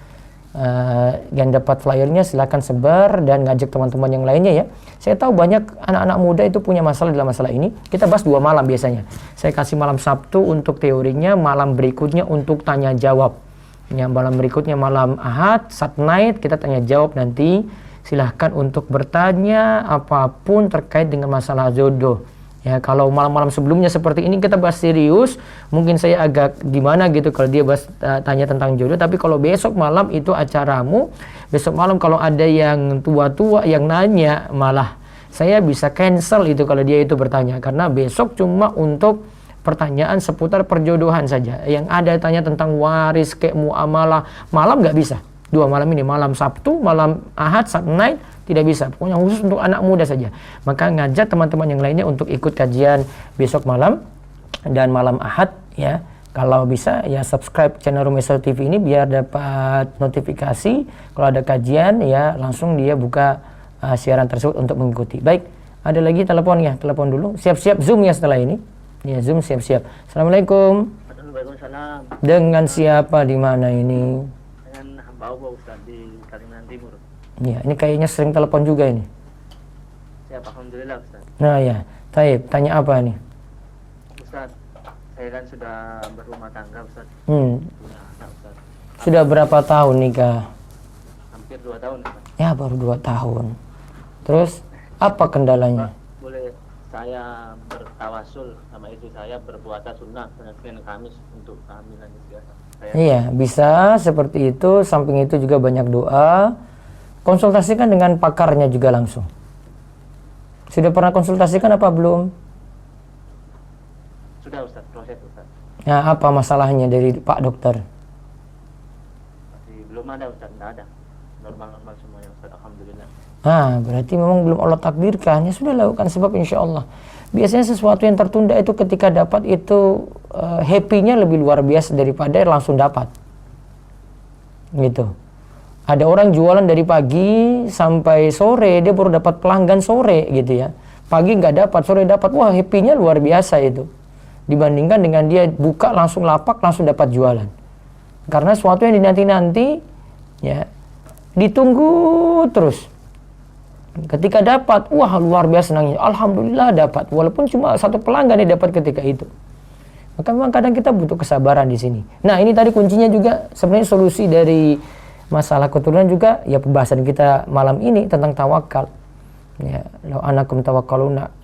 yang dapat flyernya silakan sebar dan ngajak teman-teman yang lainnya ya. Saya tahu banyak anak-anak muda itu punya masalah dalam masalah ini. Kita bahas 2 malam biasanya. Saya kasih malam Sabtu untuk teorinya, malam berikutnya untuk tanya jawab. Yang malam berikutnya malam Ahad, Sat Night, kita tanya jawab nanti. Silahkan untuk bertanya apapun terkait dengan masalah jodoh. Ya, kalau malam-malam sebelumnya seperti ini kita bahas serius, mungkin saya agak gimana gitu kalau dia bahas tanya tentang jodoh. Tapi kalau besok malam itu acaramu, besok malam kalau ada yang tua-tua yang nanya, malah saya bisa cancel itu kalau dia itu bertanya, karena besok cuma untuk pertanyaan seputar perjodohan saja. Yang ada tanya tentang waris, kayak muamalah, malam nggak bisa. 2 malam ini, malam Sabtu, malam Ahad, Sabtu night, tidak bisa. Pokoknya khusus untuk anak muda saja. Maka ngajak teman-teman yang lainnya untuk ikut kajian besok malam dan malam Ahad ya. Kalau bisa ya subscribe channel Rumesa TV ini biar dapat notifikasi kalau ada kajian ya, langsung dia buka siaran tersebut untuk mengikuti. Baik, ada lagi telepon ya, telepon dulu. Siap-siap Zoom ya setelah ini. Ya, Zoom siap-siap. Assalamualaikum. Waalaikumsalam. Dengan siapa di mana ini? Dengan hamba Allah Ustaz di Kalimantan Timur. Ya, ini kayaknya sering telepon juga ini. Siap, alhamdulillah Ustaz. Nah ya, Taib, tanya apa nih? Ustaz, saya kan sudah berumah tangga Ustaz. Punya anak Ustaz. Sudah berapa tahun nikah? Hampir 2 tahun Ustaz. Ya, baru 2 tahun. Terus, apa kendalanya? Boleh saya bertawasul sama istri saya berpuasa sunnah Senin Kamis untuk kehamilan istri saya? Iya, bisa seperti itu. Samping itu juga banyak doa. Konsultasikan dengan pakarnya juga langsung. Sudah pernah konsultasikan apa belum? Sudah Ustaz, proses Ustaz. Nah, apa masalahnya dari Pak Dokter? Masih belum ada Ustaz, tidak ada. Normal-normal semuanya Ustaz, alhamdulillah. Nah, berarti memang belum Allah takdirkan. Ya sudah lakukan, sebab insya Allah. Biasanya sesuatu yang tertunda itu ketika dapat itu happy-nya lebih luar biasa daripada langsung dapat. Gitu. Ada orang jualan dari pagi sampai sore, dia baru dapat pelanggan sore gitu ya. Pagi nggak dapat, sore dapat. Wah, happy-nya luar biasa itu. Dibandingkan dengan dia buka langsung lapak, langsung dapat jualan. Karena sesuatu yang dinanti-nanti, ya, ditunggu terus. Ketika dapat, wah luar biasa senangnya. Alhamdulillah dapat, walaupun cuma 1 pelanggan yang dapat ketika itu. Maka memang kadang kita butuh kesabaran di sini. Nah, ini tadi kuncinya juga sebenarnya solusi dari masalah keturunan juga ya pembahasan kita malam ini tentang tawakal. Ya, law anakum tawakkaluna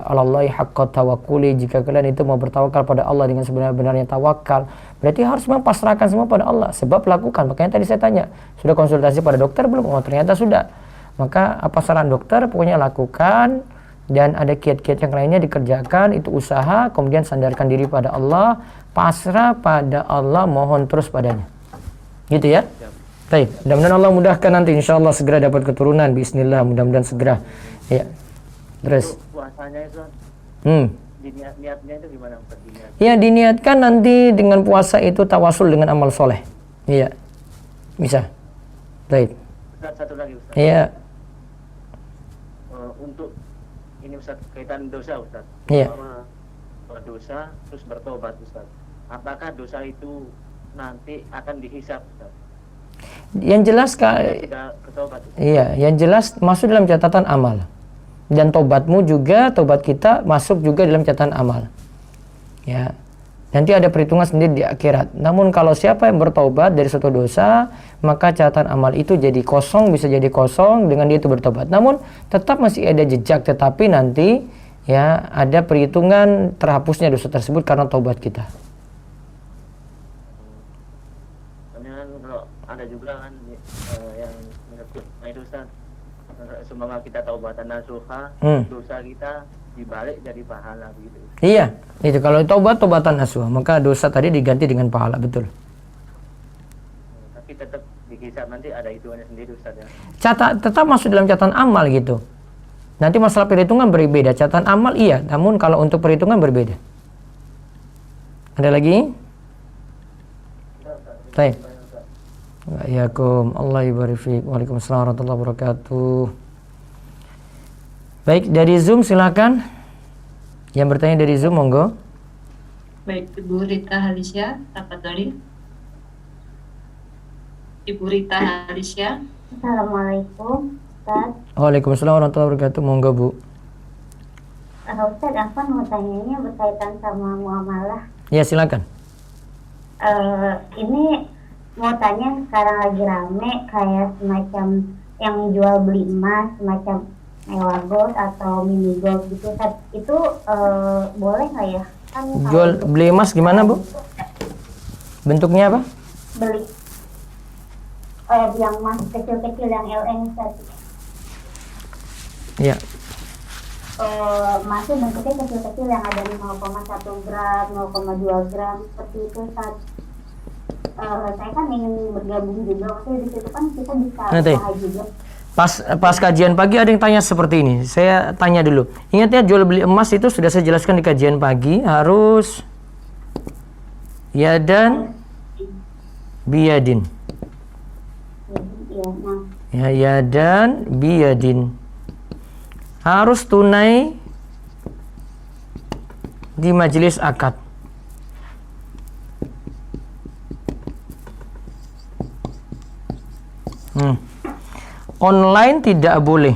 'alallahi haqqa tawakkuli, jika kalian itu mau bertawakal pada Allah dengan sebenar-benarnya tawakal, berarti harus pasrahkan semua pada Allah. Sebab lakukan. Makanya tadi saya tanya, sudah konsultasi pada dokter belum? Oh, ternyata sudah. Maka apa saran dokter? Pokoknya lakukan, dan ada kiat-kiat yang lainnya dikerjakan, itu usaha, kemudian sandarkan diri pada Allah, pasrah pada Allah, mohon terus padanya. Gitu ya? Baik, mudah-mudahan Allah mudahkan nanti, insyaallah segera dapat keturunan, bismillah, mudah-mudahan segera. Ya. Terus puasanya itu niatnya itu gimana Ustaz? Ya, diniatkan nanti dengan puasa itu tawasul dengan amal soleh. Iya. Bisa. Baik. Ustaz, satu lagi Ustaz. Iya. Untuk ini Ustaz, kaitan dosa Ustaz. Iya. Berdosa terus bertobat Ustaz. Apakah dosa itu nanti akan dihisab Ustaz? Yang jelas tidak bertobat. Iya, yang jelas masuk dalam catatan amal. Dan tobatmu juga, tobat kita masuk juga dalam catatan amal. Ya. Nanti ada perhitungan sendiri di akhirat. Namun kalau siapa yang bertobat dari suatu dosa, maka catatan amal itu jadi kosong, bisa jadi kosong dengan dia itu bertobat. Namun tetap masih ada jejak, tetapi nanti ya ada perhitungan terhapusnya dosa tersebut karena tobat kita. Kalau ada juga kan yang menyebut itu Ustaz, semoga kita taubatan nasuha, dosa kita dibalik jadi pahala gitu. Iya, itu kalau taubatan nasuha, maka dosa tadi diganti dengan pahala, betul. Tapi tetap dihisab nanti ada hitungannya sendiri Ustaz ya. Tetap masuk dalam catatan amal gitu. Nanti masalah perhitungan berbeda, catatan amal iya, namun kalau untuk perhitungan berbeda. Ada lagi? Baik. Waalaikumsalam, Allah ibarik fiik. Waalaikumsalam warahmatullahi wabarakatuh. Baik, dari Zoom silakan. Yang bertanya dari Zoom, monggo. Baik, Ibu Rita Halisya, tafadhali. Ibu Rita Halisya. Assalamualaikum, Ustaz. Waalaikumsalam warahmatullahi wabarakatuh. Monggo, Bu. Ustaz, aku mau tanyanya berkaitan sama muamalah. Ya, silakan. Ini mau tanya, sekarang lagi rame kayak semacam yang jual beli emas, semacam mewah gold atau mini gold gitu Ustaz. Itu boleh nggak ya? Kan Jual beli emas gimana, Bu? Bentuknya apa? beli yang masih kecil-kecil yang LN Ustaz. Iya. Masih bentuknya kecil-kecil yang ada 0,1 gram, 0,2 gram seperti itu Ustaz. Saya kan ingin bergabung juga, maksudnya di situ kan kita bisa Nanti. usaha juga. Pas kajian pagi ada yang tanya seperti ini. Saya tanya dulu. Ingat ya, jual beli emas itu sudah saya jelaskan di kajian pagi, harus yadan biyadin. Iya, nah. Ya, yadan biyadin. Harus tunai di majelis akad. Online tidak boleh.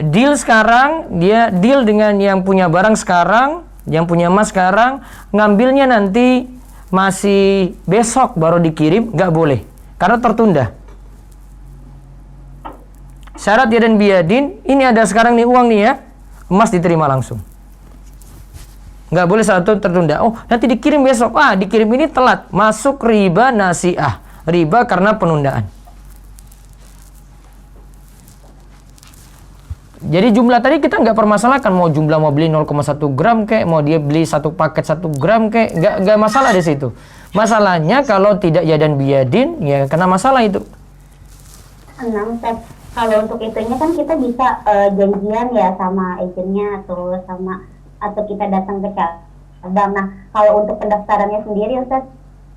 Deal sekarang, dia deal dengan yang punya barang sekarang, yang punya emas sekarang, ngambilnya nanti masih besok baru dikirim, nggak boleh, karena tertunda. Syarat yadan biyadin, ini ada sekarang nih uang nih ya, emas diterima langsung. Nggak boleh satu tertunda. Oh, nanti dikirim besok. Dikirim ini telat, masuk riba nasi'ah. Riba karena penundaan. Jadi jumlah tadi kita nggak permasalahkan, mau jumlah mau beli 0,1 gram kek, mau dia beli satu paket 1 gram kek, nggak masalah di situ. Masalahnya kalau tidak yadan biyadin, ya kena masalah itu. Kalau untuk itunya kan kita bisa janjian ya sama agennya atau kita datang ke cabang. Nah, kalau untuk pendaftarannya sendiri Ustaz,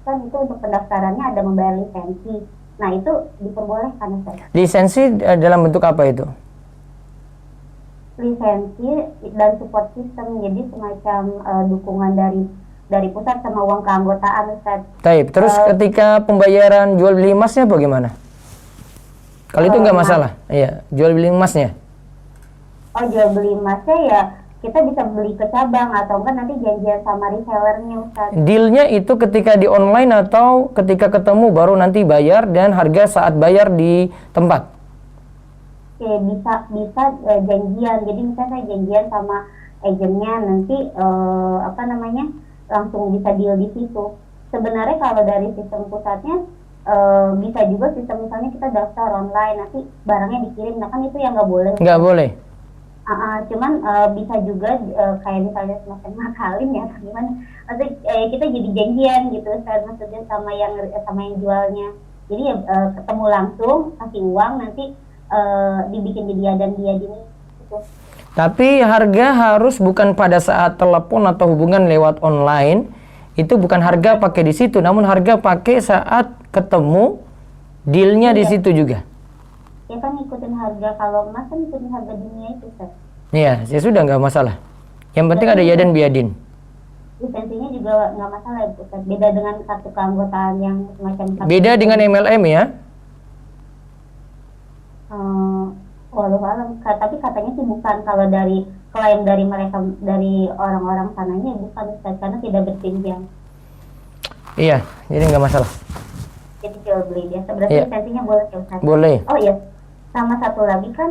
kan itu untuk pendaftarannya ada membayar lisensi. Nah, itu diperbolehkan Ustaz. Lisensi dalam bentuk apa itu? Lisensi dan support system, jadi semacam dukungan dari pusat sama uang keanggotaan Ustaz. Taib. Terus ketika pembayaran jual beli emasnya bagaimana? Kalau itu nggak masalah. Iya, jual beli emasnya. Oh, jual beli emasnya ya kita bisa beli ke cabang atau enggak nanti janjian sama resellernya Ustaz. Dealnya itu ketika di online atau ketika ketemu baru nanti bayar dan harga saat bayar di tempat? Oke, bisa janjian. Jadi misalnya saya janjian sama agennya nanti langsung bisa deal di situ. Sebenarnya kalau dari sistem pusatnya bisa juga sistem misalnya kita daftar online nanti barangnya dikirim. Nah kan itu yang nggak boleh. Nggak boleh. Cuman bisa juga kayak misalnya semacam ngakalin ya atau gimana. Maksudnya kita jadi janjian gitu maksudnya sama yang jualnya. Jadi ketemu langsung kasih uang nanti dibikin di dia dan dia gini gitu. Tapi harga harus bukan pada saat telepon atau hubungan lewat online. Itu bukan harga pakai di situ, namun harga pakai saat ketemu, dealnya di situ juga. Ya kan ngikutin harga, kalau emas kan ngikutin harga dunia itu Ustaz. Iya, ya sudah nggak masalah. Yang penting ada yadan biyadin. Lisensinya juga nggak masalah ya Ustaz. Beda dengan kartu keanggotaan yang semacam Beda dengan MLM ya? Walau alam, tapi katanya sih bukan. Kalau dari klaim dari mereka, dari orang-orang sananya bukan Ustaz, karena tidak berjenjang. Iya, jadi nggak masalah. Jadi jual beli biasa. Berarti lisensinya boleh ya Ustaz? Boleh. Oh iya, sama satu lagi kan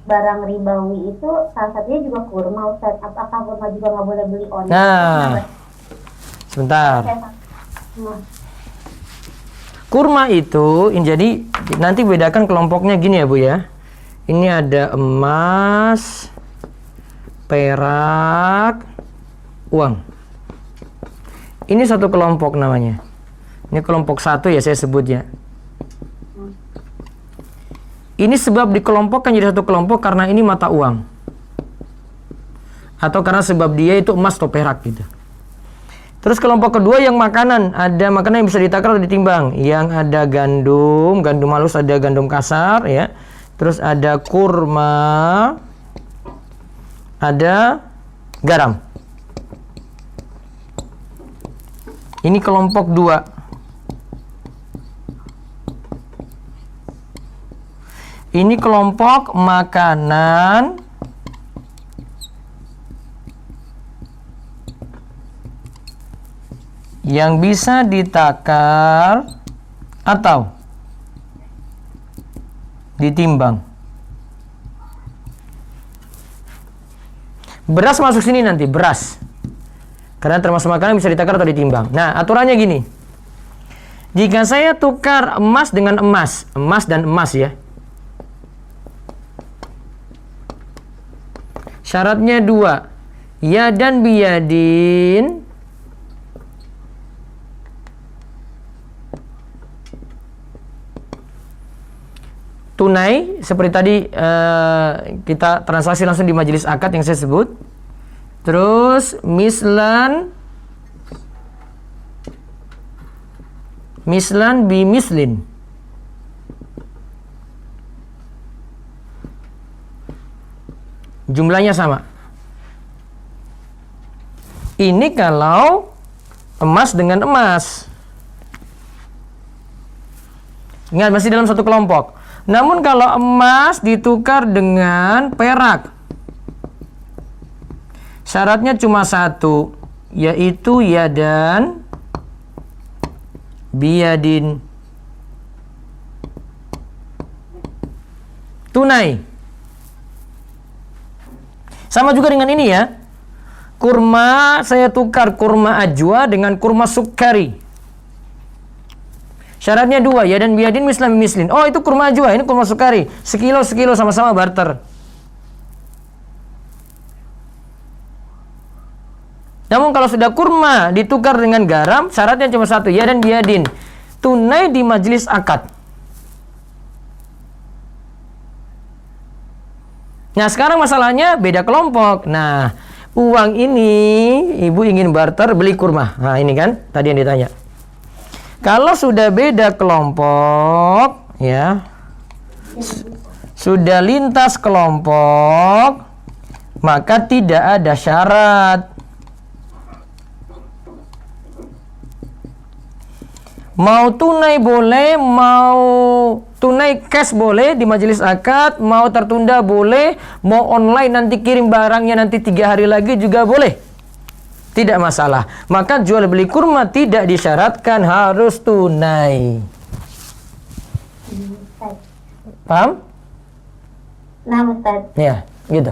barang ribawi itu salah satunya juga kurma Ustaz. Apakah kurma juga nggak boleh beli online? Nah, sebentar. Kurma itu, jadi nanti bedakan kelompoknya gini ya Bu ya. Ini ada emas, perak, uang. Ini satu kelompok namanya. Ini kelompok satu ya saya sebutnya. Ini sebab dikelompokkan jadi satu kelompok karena ini mata uang. Atau karena sebab dia itu emas atau perak gitu. Terus kelompok kedua yang makanan. Ada makanan yang bisa ditakar atau ditimbang. Yang ada gandum halus, ada gandum kasar ya. Terus ada kurma, ada garam. Ini kelompok 2. Ini kelompok makanan yang bisa ditakar atau ditimbang. Beras masuk sini nanti, beras. Karena termasuk makanan bisa ditakar atau ditimbang. Nah, aturannya gini. Jika saya tukar emas dengan emas, emas dan emas ya. Syaratnya 2. Yadan biyadin. Tunai, seperti tadi kita transaksi langsung di majelis akad yang saya sebut. Terus mislan bi mislin. Jumlahnya sama. Ini kalau emas dengan emas. Ingat, masih dalam satu kelompok. Namun kalau emas ditukar dengan perak, syaratnya cuma satu, yaitu yadan biyadin. Tunai. Sama juga dengan ini ya. Kurma saya tukar kurma ajwa dengan kurma sukari. Syaratnya 2, yadan biyadin mislan mislin. Oh, itu kurma ajwa, ini kurma sukari. Sekilo sama-sama barter. Namun kalau sudah kurma ditukar dengan garam, syaratnya cuma satu, yadan biyadin. Tunai di majelis akad. Nah, sekarang masalahnya beda kelompok. Nah, uang ini ibu ingin barter beli kurma. Nah, ini kan tadi yang ditanya. Kalau sudah beda kelompok, ya, sudah lintas kelompok, maka tidak ada syarat. Mau tunai boleh, mau tunai cash boleh di majelis akad, mau tertunda boleh, mau online nanti kirim barangnya nanti 3 hari lagi juga boleh. Tidak masalah. Maka jual beli kurma tidak disyaratkan harus tunai. Paham? Nah, Ustaz. Ya, gitu.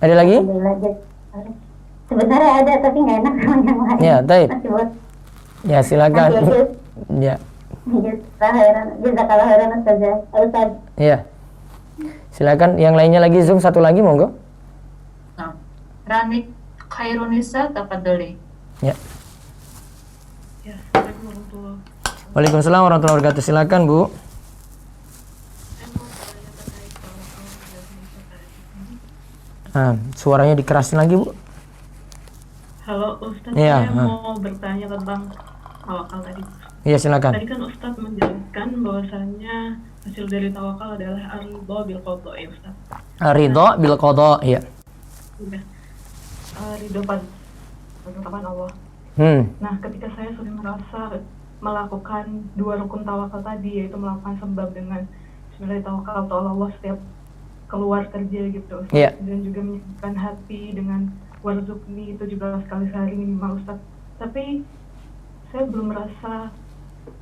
Ada lagi? Sebenarnya ada, tapi nggak enak sama yang lain. Ya, baik. Ya, silakan. Ya. Jazakallah khairan Ustaz. Ya. Silakan yang lainnya lagi Zoom satu lagi monggo. Nah, Ranik Khairunisa tafadholi. Ya. Ya, Assalamualaikum warahmatullahi wabarakatuh. Waalaikumsalam warahmatullahi wabarakatuh. Silakan, Bu. Suaranya dikerasin lagi, Bu. Halo Ustaz, Ya, saya mau bertanya tentang tawakal tadi. Iya, silakan. Tadi kan Ustaz menjelaskan bahwasanya hasil dari tawakal adalah ar-ridho bil qada ya Ustaz. Ridho bil qada, iya. Udah. Ridho pada ketetapan Allah. Nah, ketika saya sudah merasa melakukan 2 rukun tawakal tadi, yaitu melakukan sembah dengan bismillah tawakal atau Allah setiap keluar kerja gitu, Ustaz. Yeah. Dan juga menyibukkan hati dengan warzukni itu juga sekali sehari minimal, Ustaz. Tapi saya belum merasa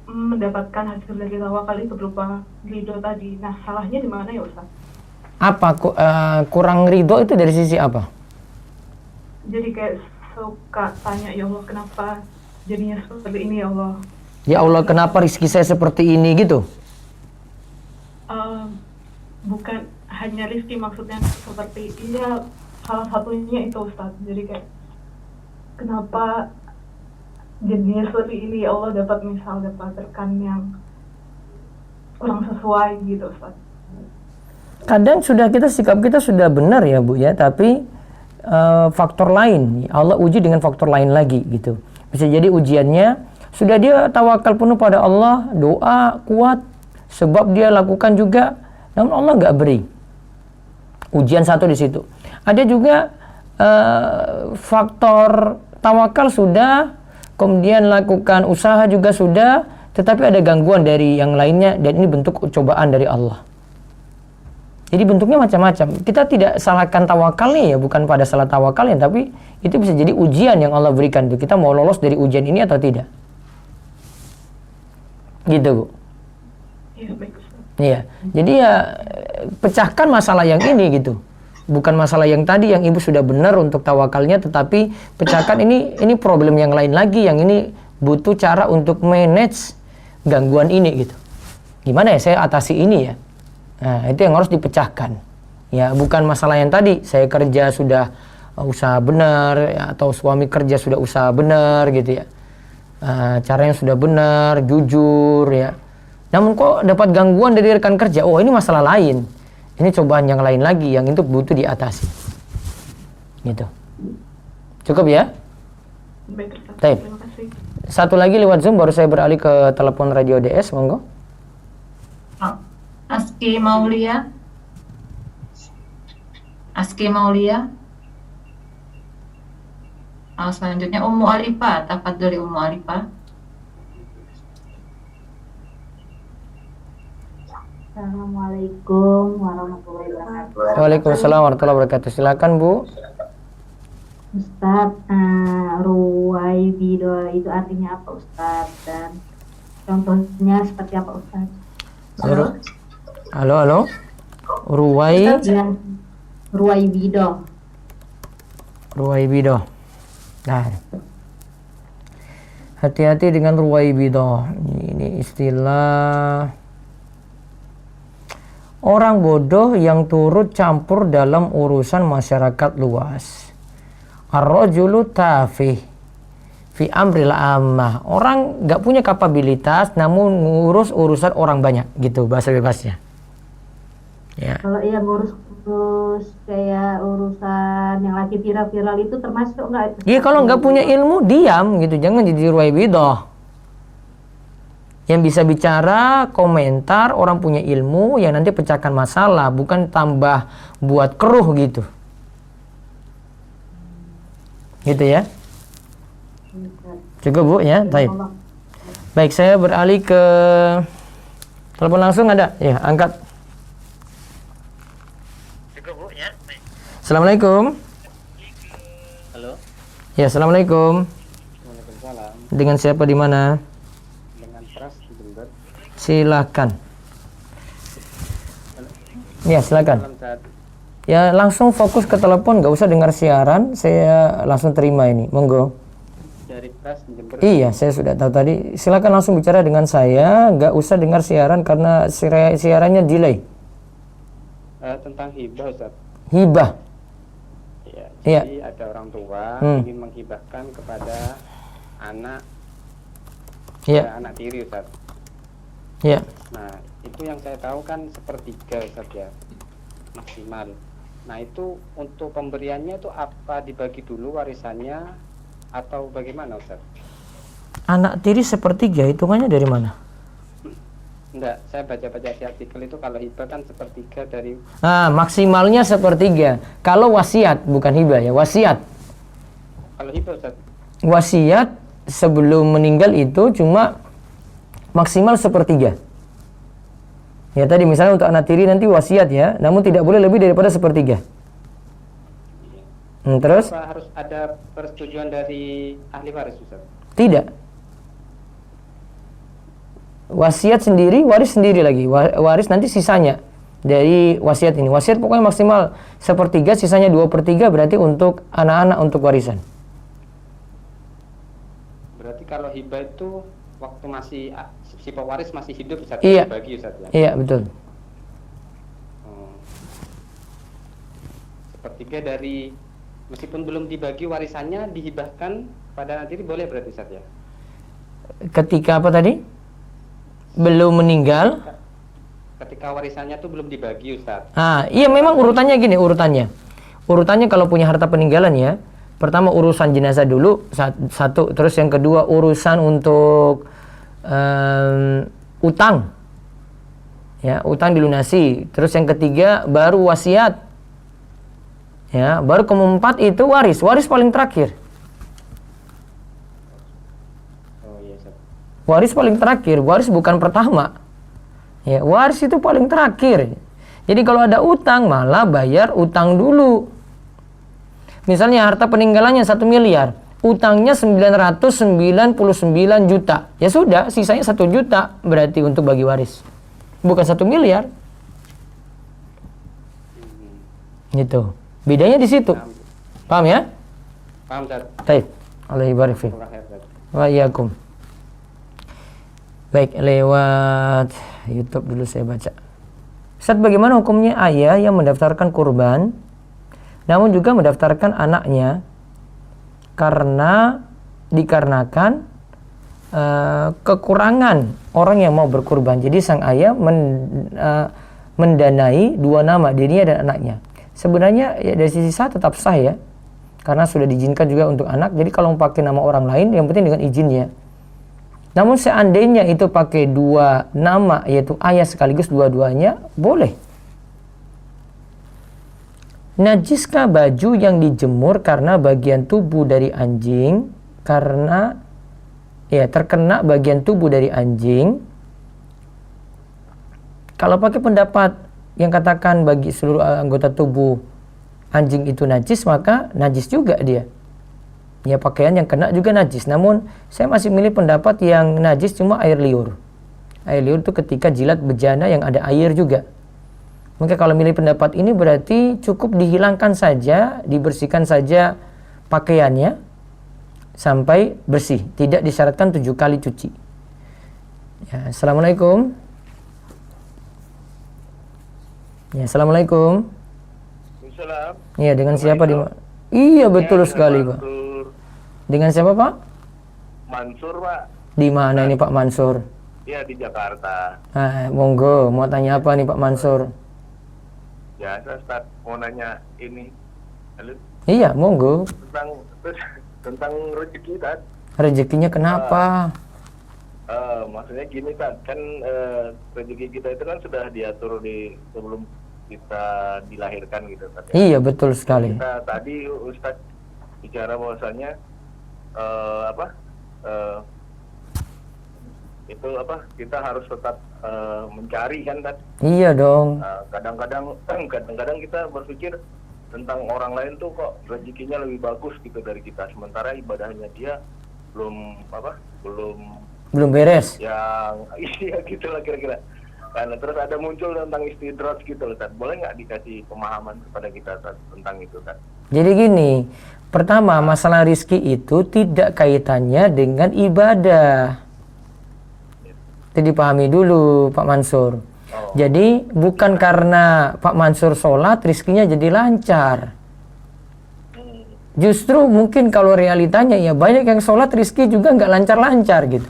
mendapatkan hasil dari tawakal itu berupa ridho tadi. Nah, salahnya di mana ya Ustaz? Apa kurang ridho itu dari sisi apa? Jadi kayak suka tanya, ya Allah kenapa jadinya seperti ini ya Allah? Ya Allah, kenapa rezeki saya seperti ini gitu? Bukan hanya rezeki, maksudnya seperti iya, salah satunya itu Ustaz. Jadi kayak kenapa jadinya seperti ini ya Allah, dapat rekan yang kurang sesuai gitu Ustaz. Kadang sikap kita sudah benar ya Bu ya, tapi faktor lain Allah uji dengan faktor lain lagi gitu. Bisa jadi ujiannya sudah dia tawakal penuh pada Allah, doa kuat, sebab dia lakukan juga, namun Allah nggak beri. Ujian satu di situ. Ada juga faktor tawakal sudah, kemudian lakukan usaha juga sudah, tetapi ada gangguan dari yang lainnya, dan ini bentuk cobaan dari Allah. Jadi bentuknya macam-macam. Kita tidak salahkan tawakalnya ya, bukan pada salah tawakalnya, tapi itu bisa jadi ujian yang Allah berikan tuh. Kita mau lolos dari ujian ini atau tidak. Gitu Bu. Iya, baik Ustaz. Iya. Jadi ya pecahkan masalah yang ini gitu. Bukan masalah yang tadi yang ibu sudah benar untuk tawakalnya, tetapi pecahkan ini problem yang lain lagi, yang ini butuh cara untuk manage gangguan ini gitu. Gimana ya saya atasi ini ya? Nah, itu yang harus dipecahkan. Ya, bukan masalah yang tadi saya kerja sudah usaha benar ya, atau suami kerja sudah usaha benar gitu ya. Caranya sudah benar, jujur ya. Namun kok dapat gangguan dari rekan kerja? Oh, ini masalah lain. Ini cobaan yang lain lagi yang itu butuh diatasi. Gitu. Cukup ya? Baik Ustaz. Baik. Terima kasih. Satu lagi lewat Zoom, baru saya beralih ke telepon radio DS, monggo. Oh, Aski Maulia. Aski Maulia. Selanjutnya Ummu Alifa, tafadholi Ummu Alifa. Assalamualaikum warahmatullahi wabarakatuh. Waalaikumsalam warahmatullahi wabarakatuh. Silakan Bu. Ustadz, ruwaibido itu artinya apa Ustadz? Dan contohnya seperti apa Ustadz? Halo. Ruwaibido. Ruwaibido. Nah, hati-hati dengan ruwaibido. Ini istilah orang bodoh yang turut campur dalam urusan masyarakat luas. Ar-rajulu tafih fi amril ammah. Orang nggak punya kapabilitas namun ngurus urusan orang banyak, gitu bahasa bebasnya. Ya. Kalau yang ngurus kayak urusan yang lagi viral-viral itu termasuk nggak? Iya, kalau nggak punya ilmu diam gitu, jangan jadi ruwaibidah. Yang bisa bicara, komentar, orang punya ilmu yang nanti pecahkan masalah, bukan tambah buat keruh gitu. Gitu ya. Cukup Bu ya, baik. Baik, saya beralih ke telepon langsung, ada? Ya, angkat. Cukup Bu ya, baik. Assalamualaikum. Halo. Ya, assalamualaikum. Waalaikumsalam. Dengan siapa di mana? Dengan Pras di Jember. Silakan. Ya, silakan. Salam sehat. Ya, langsung fokus ke telepon, nggak usah dengar siaran. Saya langsung terima ini, monggo. Dari Pras di Jember. Iya, saya sudah tahu tadi. Silakan langsung bicara dengan saya, nggak usah dengar siaran karena siarannya delay. Tentang hibah Ustaz. Hibah. Ya, Iya. jadi ada orang tua ingin menghibahkan kepada anak, Iya. anak tiri Ustaz. Iya. Nah, itu yang saya tahu kan sepertiga Ustaz ya, maksimal. Nah, itu untuk pemberiannya itu apa, dibagi dulu warisannya atau bagaimana Ustaz? Anak tiri sepertiga, hitungannya dari mana? Enggak, saya baca-baca di artikel itu kalau hibah kan sepertiga dari... Maksimalnya sepertiga. Kalau wasiat, bukan hibah ya, wasiat. Kalau hibah Ustaz? Wasiat sebelum meninggal itu cuma maksimal sepertiga. Ya tadi misalnya untuk anak tiri nanti wasiat ya, namun tidak boleh lebih daripada sepertiga. Terus? Apa harus ada persetujuan dari ahli waris Ustaz? Tidak. Wasiat sendiri, waris sendiri lagi. Waris nanti sisanya dari wasiat ini. Wasiat pokoknya maksimal sepertiga, sisanya 2/3 berarti untuk anak-anak untuk warisan. Berarti kalau hibah itu waktu masih si pewaris masih hidup Ustaz, Iya. dibagi Ustaz ya? Iya, betul. Sepertiga dari, meskipun belum dibagi warisannya, dihibahkan pada anak tiri boleh berarti Ustaz ya? Ketika apa tadi? Belum meninggal. Ketika warisannya tuh belum dibagi Ustaz. Iya memang urutannya gini, urutannya kalau punya harta peninggalan ya, pertama urusan jenazah dulu satu, terus yang kedua urusan untuk utang ya, utang dilunasi, terus yang ketiga baru wasiat ya, baru keempat itu waris paling terakhir. Waris paling terakhir, waris bukan pertama. Ya, waris itu paling terakhir. Jadi kalau ada utang malah bayar utang dulu. Misalnya harta peninggalannya 1 miliar, utangnya 999 juta. Ya sudah, sisanya 1 juta berarti untuk bagi waris. bukan 1 miliar. Gitu. Bedanya di situ. Paham ya? Paham, Ustaz. Baik. Allah barik fiik. Wa iyyakum. Baik, lewat YouTube dulu saya baca. Ustaz, bagaimana hukumnya ayah yang mendaftarkan kurban namun juga mendaftarkan anaknya dikarenakan kekurangan orang yang mau berkurban. Jadi sang ayah mendanai 2 nama, dirinya dan anaknya. Sebenarnya ya, dari sisi sah tetap sah ya, karena sudah diizinkan juga untuk anak. Jadi kalau mau pakai nama orang lain, yang penting dengan izinnya. Namun seandainya itu pakai 2 nama, yaitu ayah sekaligus dua-duanya, boleh. Najiskah baju yang dijemur karena bagian tubuh dari anjing, karena ya terkena bagian tubuh dari anjing? Kalau pakai pendapat yang katakan bagi seluruh anggota tubuh anjing itu najis, maka najis juga dia. Ya, pakaian yang kena juga najis. Namun saya masih milih pendapat yang najis cuma air liur. Air liur itu ketika jilat bejana yang ada air juga. Maka kalau milih pendapat ini berarti cukup dihilangkan saja, dibersihkan saja pakaiannya sampai bersih, tidak disyaratkan 7 kali cuci. Ya, assalamualaikum. Ya, assalamualaikum. Waalaikumsalam. Iya, dengan siapa di? Iya, betul sekali, Pak. Dengan siapa, Pak? Mansur, Pak. Di mana ini Pak Mansur? Iya, di Jakarta. Monggo, mau tanya apa nih Pak Mansur? Ya, saya start mau nanya ini. Halo? Iya, monggo. Tentang rezeki, Tad. Rezekinya kenapa? Maksudnya gini, Tad. Kan rezeki kita itu kan sudah diatur sebelum kita dilahirkan gitu, Tad. Iya, betul sekali. Tadi Ustadz bicara bahwasanya kita harus tetap mencari kan, Tad. Iya dong. Kadang-kadang kita berpikir tentang orang lain tuh kok rezekinya lebih bagus gitu dari kita, sementara ibadahnya dia belum beres. Yang iya gitulah kira-kira. Karena terus ada muncul tentang istidraj gitu loh, Tad. Boleh nggak dikasih pemahaman kepada kita, Tad, tentang itu, Tad? Jadi gini, pertama masalah rizki itu tidak kaitannya dengan ibadah. Itu dipahami dulu Pak Mansur. Jadi bukan karena Pak Mansur sholat rizkinya jadi lancar. Justru mungkin kalau realitanya ya banyak yang sholat rizki juga nggak lancar-lancar gitu.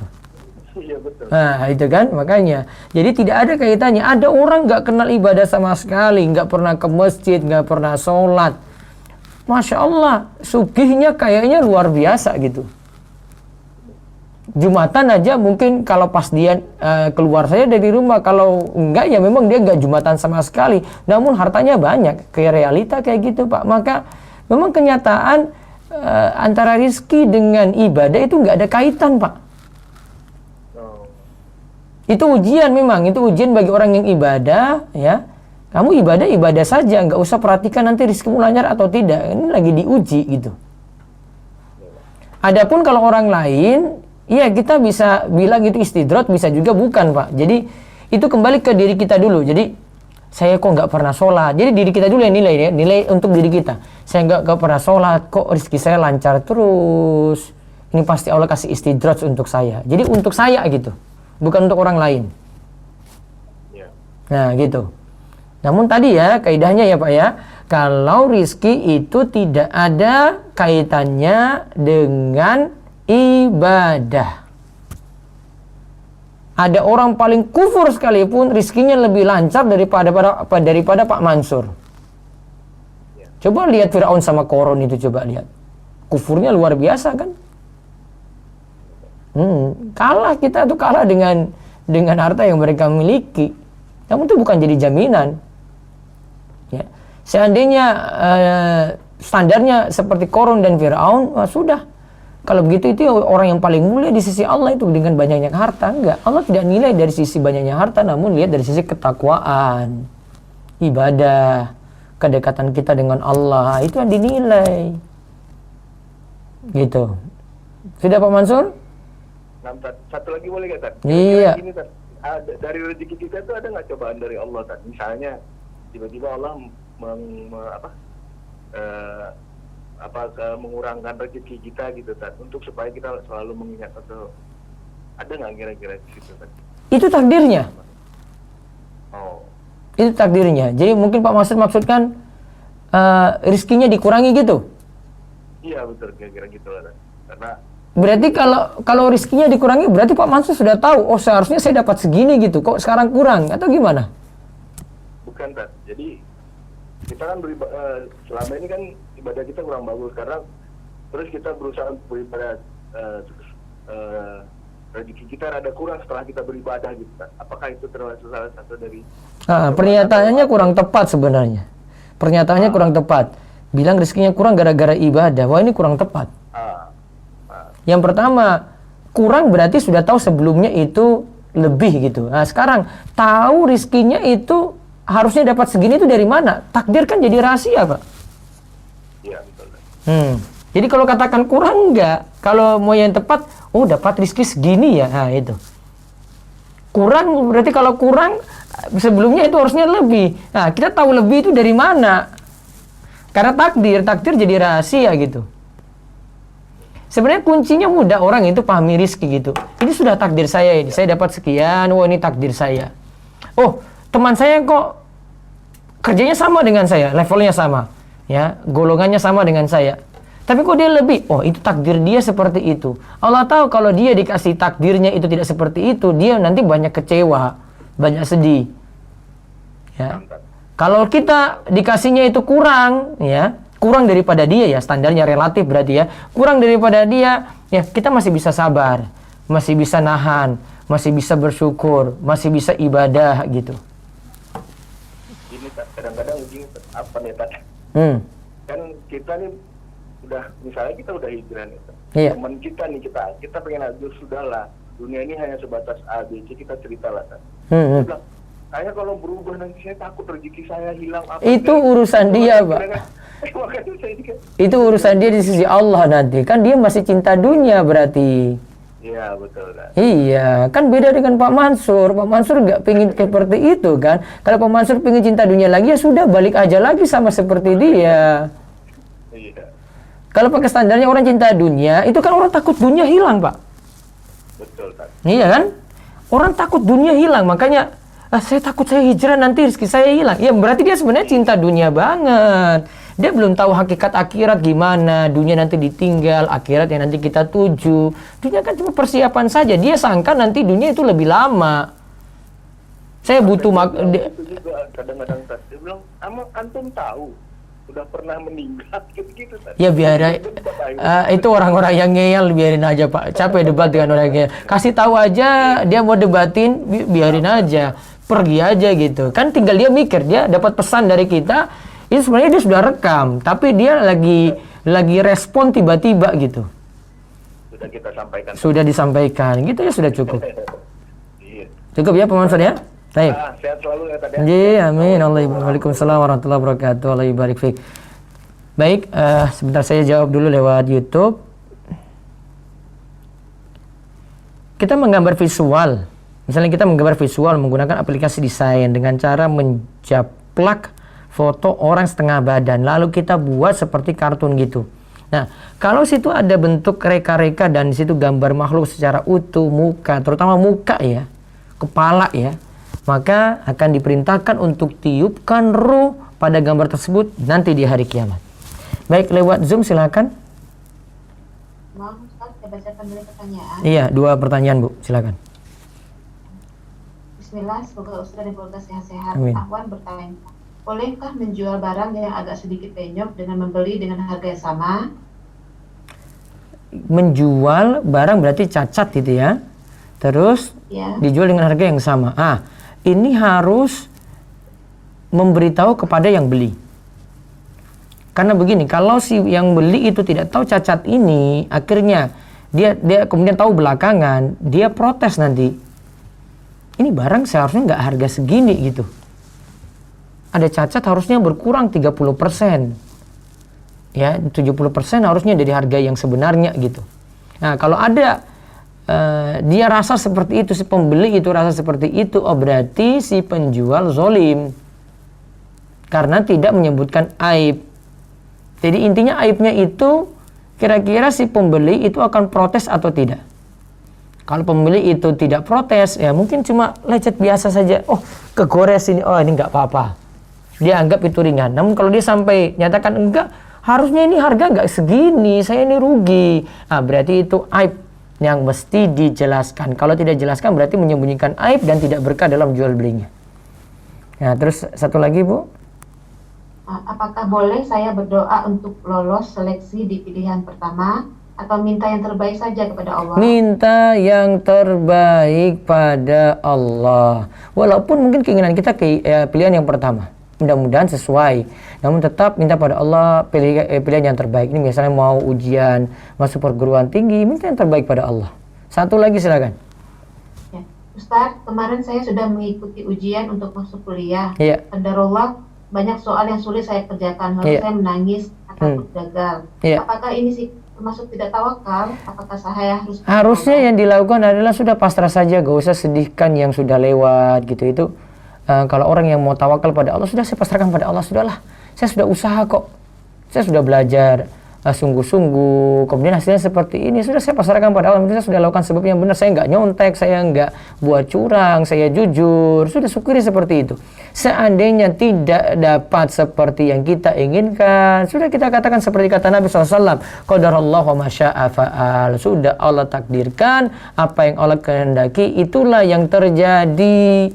Iya, betul. Nah itu kan makanya. Jadi tidak ada kaitannya. Ada orang nggak kenal ibadah sama sekali, nggak pernah ke masjid, nggak pernah sholat. Masya Allah, sugihnya kayaknya luar biasa gitu. Jumatan aja mungkin kalau pas dia keluar saja dari rumah, kalau enggak ya memang dia enggak Jumatan sama sekali, namun hartanya banyak. Kayak realita kayak gitu Pak. Maka memang kenyataan antara rizki dengan ibadah itu enggak ada kaitan Pak. Itu ujian, memang itu ujian bagi orang yang ibadah ya. Kamu ibadah saja, enggak usah perhatikan nanti rizkimu lancar atau tidak. Ini lagi diuji gitu. Adapun kalau orang lain, iya kita bisa bilang itu istidrot, bisa juga bukan Pak. Jadi itu kembali ke diri kita dulu. Jadi saya kok nggak pernah sholat. Jadi diri kita dulu yang nilai ya, nilai untuk diri kita. Saya nggak pernah sholat, kok rezeki saya lancar terus. Ini pasti Allah kasih istidrot untuk saya. Jadi untuk saya gitu, bukan untuk orang lain. Nah gitu. Namun tadi ya kaidahnya ya Pak ya, kalau rizki itu tidak ada kaitannya dengan ibadah. Ada orang paling kufur sekalipun rizkinya lebih lancar daripada Pak Mansur. Coba lihat Fir'aun sama Korun itu, coba lihat. Kufurnya luar biasa kan? Kalah kita tuh, kalah dengan harta yang mereka miliki. Namun itu bukan jadi jaminan. Ya. Seandainya standarnya seperti Korun dan Fir'aun, sudah. Kalau begitu itu orang yang paling mulia di sisi Allah itu dengan banyaknya harta. Enggak, Allah tidak nilai dari sisi banyaknya harta, namun lihat dari sisi ketakwaan, ibadah, kedekatan kita dengan Allah, itu yang dinilai. Gitu. Sudah Pak Mansur? Satu lagi boleh nggak, Tad? Iya. Gini, Tad. dari rezeki kita tuh ada nggak cobaan dari Allah kan? Misalnya tiba-tiba Allah mengurangkan rezeki kita gitu kan, untuk supaya kita selalu mengingat atau ada nggak kira-kira di situ kan? Itu takdirnya. Oh. Itu takdirnya. Jadi mungkin Pak Maksud maksudkan rizkinya dikurangi gitu. Iya betul, kira-kira gitu lah. Karena berarti kalau rizkinya dikurangi, berarti Pak Mansur sudah tahu, oh seharusnya saya dapat segini gitu, kok sekarang kurang, atau gimana? Bukan, Tat. Jadi kita kan selama ini kan ibadah kita kurang bagus, karena terus kita berusaha beribadah, rezeki kita rada kurang setelah kita beribadah gitu kan. Apakah itu termasuk salah satu dari pernyataannya kurang tepat sebenarnya. Pernyataannya kurang tepat. Bilang rezekinya kurang gara-gara ibadah. Wah, ini kurang tepat. Yang pertama, kurang berarti sudah tahu sebelumnya itu lebih gitu. Nah, sekarang tahu rezekinya itu harusnya dapat segini itu dari mana? Takdir kan jadi rahasia, Pak. Iya, betul. Jadi kalau katakan kurang enggak, kalau mau yang tepat, oh dapat rezeki segini ya. Nah, itu. Kurang berarti kalau kurang sebelumnya itu harusnya lebih. Nah, kita tahu lebih itu dari mana? Karena takdir jadi rahasia gitu. Sebenarnya kuncinya mudah, orang itu pahami rezeki gitu. Ini sudah takdir saya ini, saya dapat sekian, wah ini takdir saya. Oh, teman saya kok kerjanya sama dengan saya, levelnya sama, ya, golongannya sama dengan saya. Tapi kok dia lebih? Oh, itu takdir dia seperti itu. Allah tahu kalau dia dikasih takdirnya itu tidak seperti itu, dia nanti banyak kecewa, banyak sedih. Ya. Kalau kita dikasihnya itu kurang, ya, kurang daripada dia ya, standarnya relatif berarti ya, kurang daripada dia, ya kita masih bisa sabar, masih bisa nahan, masih bisa bersyukur, masih bisa ibadah gitu. Ini kadang-kadang begini, apa nih Pak? Kan kita nih udah, misalnya kita udah hijrah nih, iya. Teman kita nih, kita pengen aja sudahlah, dunia ini hanya sebatas A, B, C, kita cerita lah kan. Saya kalau berubah nanti saya takut rezeki saya hilang. Itu urusan dia, Pak. Itu urusan dia di sisi Allah nanti. Kan dia masih cinta dunia berarti. Iya, betul kan. Iya, kan beda dengan Pak Mansur. Pak Mansur nggak pengen seperti itu kan. Kalau Pak Mansur pengen cinta dunia lagi, ya sudah balik aja lagi sama seperti dia. Iya. Kalau pakai standarnya orang cinta dunia, itu kan orang takut dunia hilang, Pak. Betul kan. Iya kan? Orang takut dunia hilang, makanya saya takut saya hijrah nanti rezeki saya hilang. Ya berarti dia sebenarnya cinta dunia banget. Dia belum tahu hakikat akhirat gimana. Dunia nanti ditinggal, akhirat yang nanti kita tuju. Dunia kan cuma persiapan saja. Dia sangka nanti dunia itu lebih lama. Saya butuh kadang-kadang dia bilang, antum tahu udah pernah meninggal gitu. Ya biar itu orang-orang yang ngeyel, biarin aja Pak. Capek debat dengan orang yang ngeyel. Kasih tahu aja dia mau debatin, biarin aja. Pergi aja gitu. Kan tinggal dia mikir, dia dapat pesan dari kita, itu sebenarnya dia sudah rekam, tapi dia lagi respon tiba-tiba gitu. Sudah kita sampaikan. Sudah disampaikan, gitu ya sudah cukup. Iya. Cukup ya Pak Mansur ya? Baik. Sehat selalu ya tadi. Iya, amin. Waalaikumsalam warahmatullahi wabarakatuh. Allah barik fiik. Baik, sebentar saya jawab dulu lewat YouTube. Kita menggambar visual. Misalnya kita menggambar visual menggunakan aplikasi desain dengan cara menjaplak foto orang setengah badan, lalu kita buat seperti kartun gitu. Nah, kalau situ ada bentuk reka-reka dan di situ gambar makhluk secara utuh, muka, terutama muka ya, kepala ya, maka akan diperintahkan untuk tiupkan ruh pada gambar tersebut nanti di hari kiamat. Baik, lewat Zoom silakan. Maaf Ustaz, saya bacakan dulu pertanyaan. Iya, 2 pertanyaan Bu, silakan. Bismillah, semoga Ustaz dan keluarga sehat-sehat. Amin. Ahwan bertanya, bolehkah menjual barang yang agak sedikit penyok dengan membeli dengan harga yang sama? Menjual barang berarti cacat gitu ya. Terus Ya. dijual dengan harga yang sama. Ini harus memberitahu kepada yang beli. Karena begini, kalau si yang beli itu tidak tahu cacat ini, akhirnya dia kemudian tahu belakangan, dia protes nanti. Ini barang seharusnya nggak harga segini gitu. Ada cacat harusnya berkurang 30%. Ya, 70% harusnya dari harga yang sebenarnya gitu. Nah, kalau ada dia rasa seperti itu, si pembeli itu rasa seperti itu, oh berarti si penjual zolim karena tidak menyebutkan aib. Jadi intinya aibnya itu kira-kira si pembeli itu akan protes atau tidak. Kalau pembeli itu tidak protes, ya mungkin cuma lecet biasa saja, oh kegores ini, oh ini nggak apa-apa, dia anggap itu ringan. Namun kalau dia sampai nyatakan enggak, harusnya ini harga nggak segini, saya ini rugi, berarti itu aib yang mesti dijelaskan. Kalau tidak jelaskan berarti menyembunyikan aib dan tidak berkah dalam jual belinya. Nah, terus satu lagi Bu. Apakah boleh saya berdoa untuk lolos seleksi di pilihan pertama atau minta yang terbaik saja kepada Allah? Minta yang terbaik pada Allah. Walaupun mungkin keinginan kita pilihan yang pertama, mudah-mudahan sesuai. Namun tetap minta pada Allah pilihan yang terbaik. Ini misalnya mau ujian, masuk perguruan tinggi, minta yang terbaik pada Allah. Satu lagi silakan. Ya. Ustaz, kemarin saya sudah mengikuti ujian untuk masuk kuliah. Iya. Qadarullah, banyak soal yang sulit saya kerjakan. Lalu saya menangis, takut gagal. Iya. Apakah ini sih termasuk tidak tawakal? Apakah saya harusnya yang dilakukan adalah sudah pasrah saja, gak usah sedihkan yang sudah lewat gitu. Itu kalau orang yang mau tawakal pada Allah, sudah saya pasrahkan pada Allah, sudahlah. Saya sudah usaha kok, saya sudah belajar sungguh-sungguh, kemudian hasilnya seperti ini, sudah saya pasrahkan pada Allah. Saya sudah lakukan sebab yang benar, saya nggak nyontek, saya nggak buat curang, saya jujur, sudah syukuri seperti itu. Seandainya tidak dapat seperti yang kita inginkan, sudah kita katakan seperti kata Nabi SAW, qadarallahu wa masya'a fa'al, sudah Allah takdirkan, apa yang Allah kehendaki itulah yang terjadi.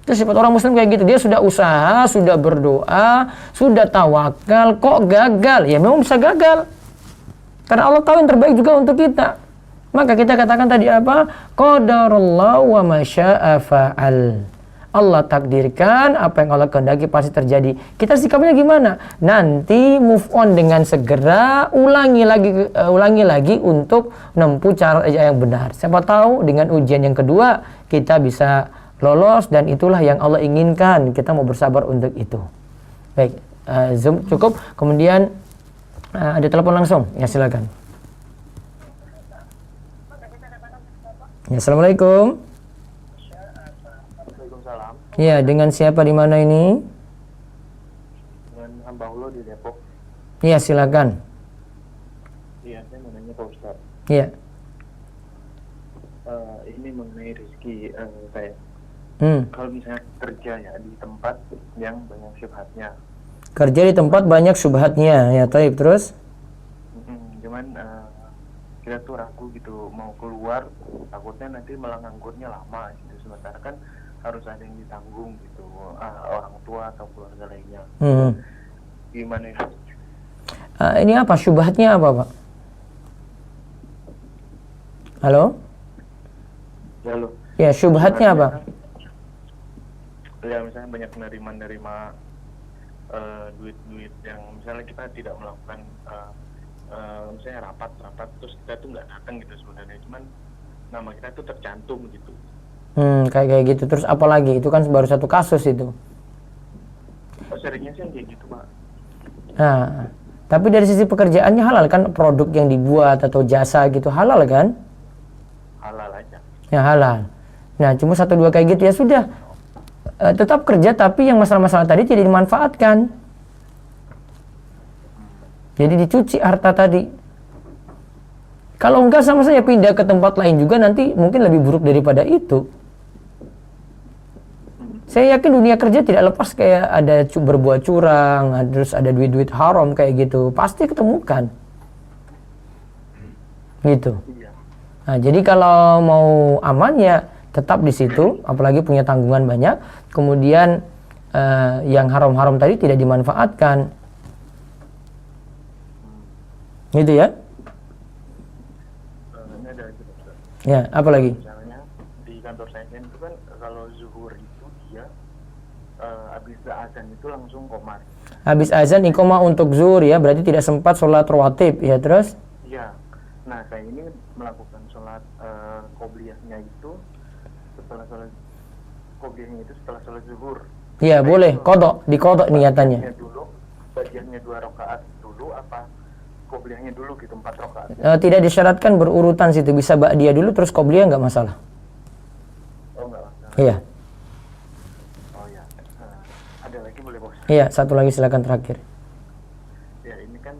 Itu sifat orang muslim kayak gitu. Dia sudah usaha, sudah berdoa, sudah tawakal, kok gagal? Ya memang bisa gagal. Karena Allah tahu yang terbaik juga untuk kita. Maka kita katakan tadi apa? Qadarullahu wa masya'a fa'al. Allah takdirkan, apa yang Allah kehendaki pasti terjadi. Kita sikapnya gimana? Nanti move on dengan segera, ulangi lagi untuk menempuh cara yang benar. Siapa tahu dengan ujian yang kedua kita bisa lolos dan itulah yang Allah inginkan. Kita mau bersabar untuk itu. Baik, Zoom cukup. Kemudian ada telepon langsung. Ya silakan. Ya, Assalamualaikum. Waalaikumsalam. Ya, dengan siapa di mana ini? Dengan hamba Allah di Depok. Iya, silakan. Iya, saya mau nanya Pak Ustaz. Iya. Ini mengenai rezeki saya. Kalau misalnya kerja ya di tempat yang banyak syubhatnya. Kerja di tempat banyak syubhatnya, ya taib, terus? Cuman kita tuh ragu gitu mau keluar, takutnya nanti malah nganggurnya lama gitu. Sementara kan harus ada yang ditanggung gitu, orang tua atau keluarga lainnya. Gimana ya? Ini apa syubhatnya apa, Pak? Halo? Halo. Ya, syubhatnya apa? Ya misalnya banyak menerima duit-duit yang misalnya kita tidak melakukan misalnya rapat terus kita tuh nggak datang gitu sebenarnya, cuman nama kita tuh tercantum gitu. Kayak gitu. Terus apa lagi? Itu kan baru satu kasus itu. Seringnya sih kayak gitu, Pak. Nah, tapi dari sisi pekerjaannya halal kan, produk yang dibuat atau jasa gitu halal kan? Halal aja. Ya halal. Nah, cuma 1-2 kayak gitu ya sudah. Tetap kerja tapi yang masalah-masalah tadi tidak dimanfaatkan. Jadi dicuci harta tadi. Kalau enggak sama saja pindah ke tempat lain juga, nanti mungkin lebih buruk daripada itu. Saya yakin dunia kerja tidak lepas kayak ada berbuat curang, terus ada duit-duit haram kayak gitu. Pasti ketemukan. Gitu. Nah, jadi kalau mau aman ya tetap di situ, apalagi punya tanggungan banyak. Kemudian yang haram-haram tadi tidak dimanfaatkan. Gitu ya? Ini ada gitu, Ustaz. Ya, apa lagi? Misalnya di kantor saya itu kan kalau zuhur itu dia habis azan itu langsung komar. Habis azan iqomah untuk zuhur ya, berarti tidak sempat sholat rawatib ya, terus? Iya. Nah, saya ini melakukan sholat qobliyahnya itu setelah sholat qobliyahnya itu setelah sholat zuhur. Iya, boleh. Kodok, dikodok niatannya. Bagiannya 2 rakaat dulu apa qobliyahnya dulu gitu 4 rakaat. Tidak disyaratkan berurutan situ, bisa ba'diyah dulu terus qobliyah nggak masalah. Oh enggak masalah. Iya. Oh ya. Ada lagi boleh bos? Iya, satu lagi silakan terakhir. Ya ini kan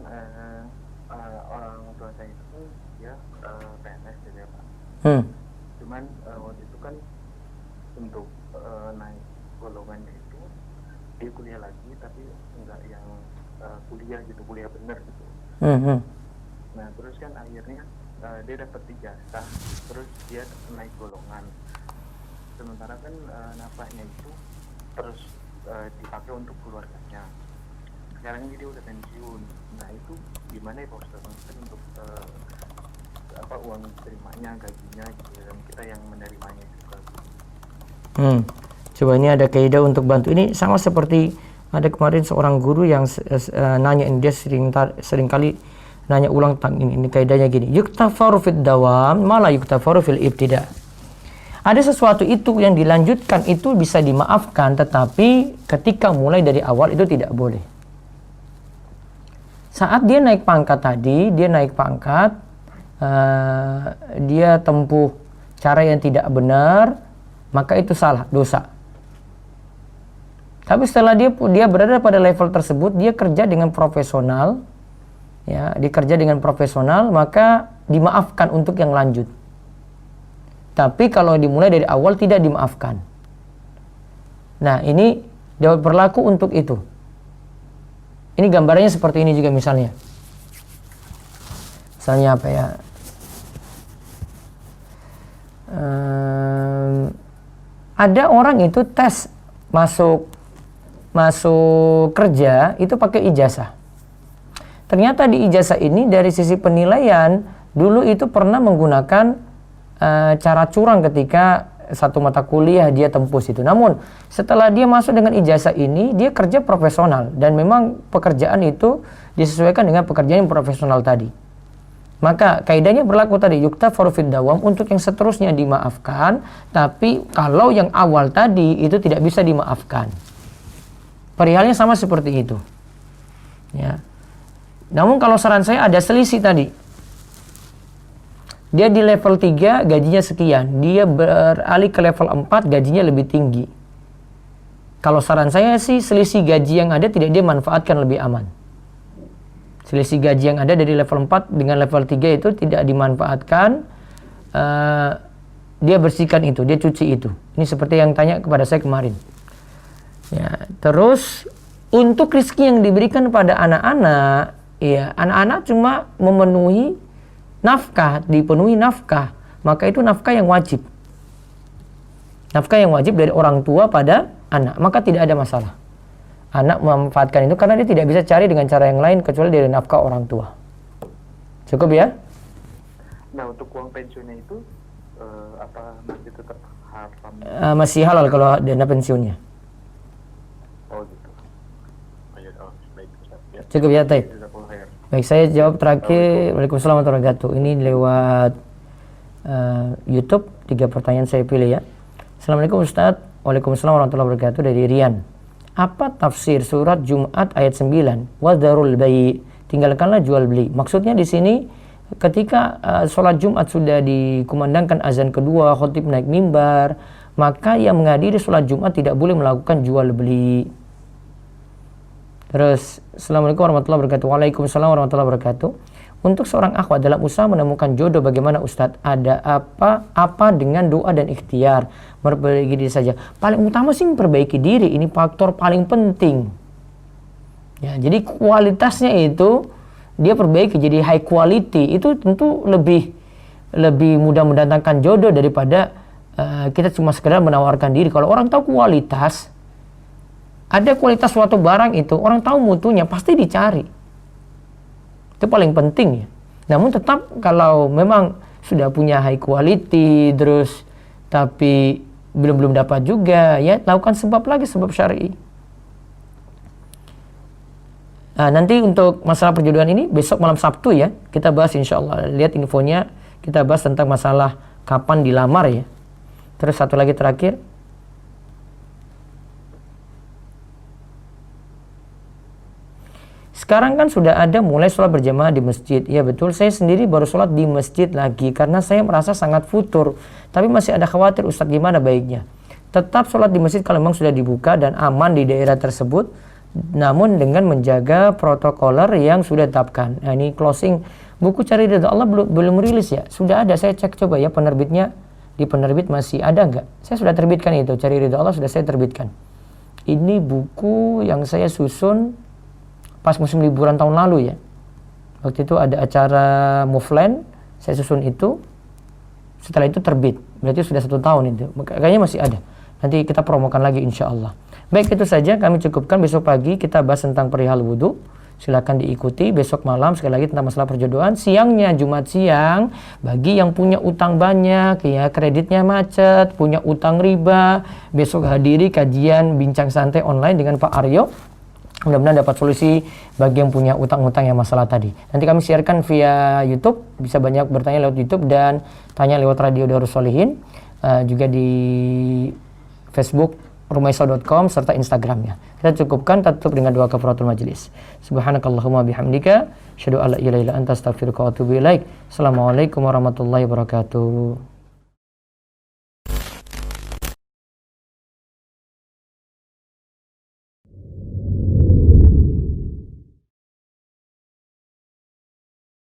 orang tua saya itu ya PNS gitu ya Pak. Cuman waktu itu kan untuk naik golongannya itu dia kuliah lagi tapi enggak yang kuliah gitu, kuliah bener gitu. Nah terus kan akhirnya dia dapat ijazah, terus dia naik golongan. Sementara kan nafkahnya itu terus dipakai untuk keluarganya. Sekarang ini dia udah pensiun. Nah itu gimana ya Pak Ustadz? Mungkin untuk uang terimanya, gajinya gitu, dan kita yang menerimanya juga. Coba ini ada kaidah untuk bantu. Ini sama seperti ada kemarin seorang guru yang nanya, dia sering kali nanya ulang tentang ini. Ini kaidahnya gini. Yuktafaru fid dawam, malah yuktafaru fil ibtida. Ada sesuatu itu yang dilanjutkan itu bisa dimaafkan, tetapi ketika mulai dari awal itu tidak boleh. Saat dia naik pangkat tadi, dia tempuh cara yang tidak benar, maka itu salah, dosa. Tapi setelah dia berada pada level tersebut, dia kerja dengan profesional, ya, maka dimaafkan untuk yang lanjut. Tapi kalau dimulai dari awal tidak dimaafkan. Nah, ini berlaku untuk itu. Ini gambarannya seperti ini juga misalnya. Misalnya apa ya? Ada orang itu tes masuk kerja itu pakai ijazah. Ternyata di ijazah ini dari sisi penilaian dulu itu pernah menggunakan cara curang ketika satu mata kuliah dia tempuh itu. Namun setelah dia masuk dengan ijazah ini, dia kerja profesional dan memang pekerjaan itu disesuaikan dengan pekerjaan yang profesional tadi. Maka kaidahnya berlaku tadi, yuktafaru fid dawam, untuk yang seterusnya dimaafkan, tapi kalau yang awal tadi itu tidak bisa dimaafkan. Perihalnya sama seperti itu. Ya. Namun kalau saran saya ada selisih tadi. Dia di level 3 gajinya sekian, dia beralih ke level 4 gajinya lebih tinggi. Kalau saran saya sih selisih gaji yang ada tidak dia manfaatkan, lebih aman. Selisih gaji yang ada dari level 4 dengan level 3 itu tidak dimanfaatkan. Dia bersihkan itu, dia cuci itu. Ini seperti yang tanya kepada saya kemarin. Ya, terus untuk rezeki yang diberikan pada anak-anak, ya anak-anak cuma memenuhi nafkah, dipenuhi nafkah, maka itu nafkah yang wajib. Nafkah yang wajib dari orang tua pada anak, maka tidak ada masalah. Anak memanfaatkan itu karena dia tidak bisa cari dengan cara yang lain kecuali dari nafkah orang tua. Cukup ya? Nah untuk uang pensiunnya itu apa masih tetap haram? Masih halal kalau dana pensiunnya. Oh gitu. Baik. Ya. Cukup ya, Taib. Baik, saya jawab terakhir. Waalaikumsalam warahmatullahi wabarakatuh. Ini lewat YouTube, 3 pertanyaan saya pilih ya. Assalamualaikum Ustaz. Waalaikumsalam warahmatullahi wabarakatuh, dari Rian. Apa tafsir surat Jumat ayat 9? Wadharul bai', tinggalkanlah jual beli. Maksudnya di sini ketika sholat Jumat sudah dikumandangkan azan kedua, khotib naik mimbar, maka yang menghadiri sholat Jumat tidak boleh melakukan jual beli. Terus, Assalamualaikum warahmatullahi wabarakatuh. Waalaikumsalam warahmatullahi wabarakatuh. Untuk seorang akhwat dalam usaha menemukan jodoh, bagaimana Ustadz? Ada apa dengan doa dan ikhtiar? Memperbaiki diri saja. Paling utama sih memperbaiki diri. Ini faktor paling penting. Ya, jadi kualitasnya itu dia perbaiki jadi high quality. Itu tentu lebih mudah mendatangkan jodoh daripada kita cuma sekedar menawarkan diri. Kalau orang tahu kualitas, ada kualitas suatu barang itu, orang tahu mutunya, pasti dicari. Itu paling penting ya. Namun tetap kalau memang sudah punya high quality, terus tapi belum dapat juga, ya lakukan sebab lagi, sebab syar'i. Nah, nanti untuk masalah perjodohan ini, besok malam Sabtu ya, kita bahas insya Allah. Lihat infonya, kita bahas tentang masalah kapan dilamar ya. Terus satu lagi terakhir. Sekarang kan sudah ada mulai sholat berjamaah di masjid. Ya betul, saya sendiri baru sholat di masjid lagi karena saya merasa sangat futur. Tapi masih ada khawatir, Ustadz gimana baiknya? Tetap sholat di masjid kalau memang sudah dibuka dan aman di daerah tersebut, namun dengan menjaga protokoler yang sudah ditetapkan. Nah, ini closing buku Cari Ridha Allah belum rilis ya. Sudah ada, saya cek coba ya penerbitnya. Di penerbit masih ada nggak? Saya sudah terbitkan itu, Cari Ridha Allah sudah saya terbitkan. Ini buku yang saya susun pas musim liburan tahun lalu ya. Waktu itu ada acara Muflen, saya susun itu. Setelah itu terbit, berarti sudah 1 tahun itu. Kayaknya masih ada. Nanti kita promokan lagi insya Allah. Baik, itu saja kami cukupkan. Besok pagi kita bahas tentang perihal wudhu. Silakan diikuti. Besok malam sekali lagi tentang masalah perjodohan. Siangnya Jumat siang, bagi yang punya utang banyak, ya kreditnya macet, punya utang riba, besok hadiri kajian bincang santai online dengan Pak Aryo. Mudah-mudahan dapat solusi bagi yang punya utang-utang yang masalah tadi. Nanti kami siarkan via YouTube, bisa banyak bertanya lewat YouTube dan tanya lewat Radio Darus Sholihin, juga di Facebook rumaisa.com serta Instagramnya. Kita cukupkan, tutup dengan doa kafaratul majelis. Subhanakallahumma bihamdika, asyhadu an la ilaha illa anta astaghfiruka wa atubu ilaik. Assalamualaikum warahmatullahi wabarakatuh.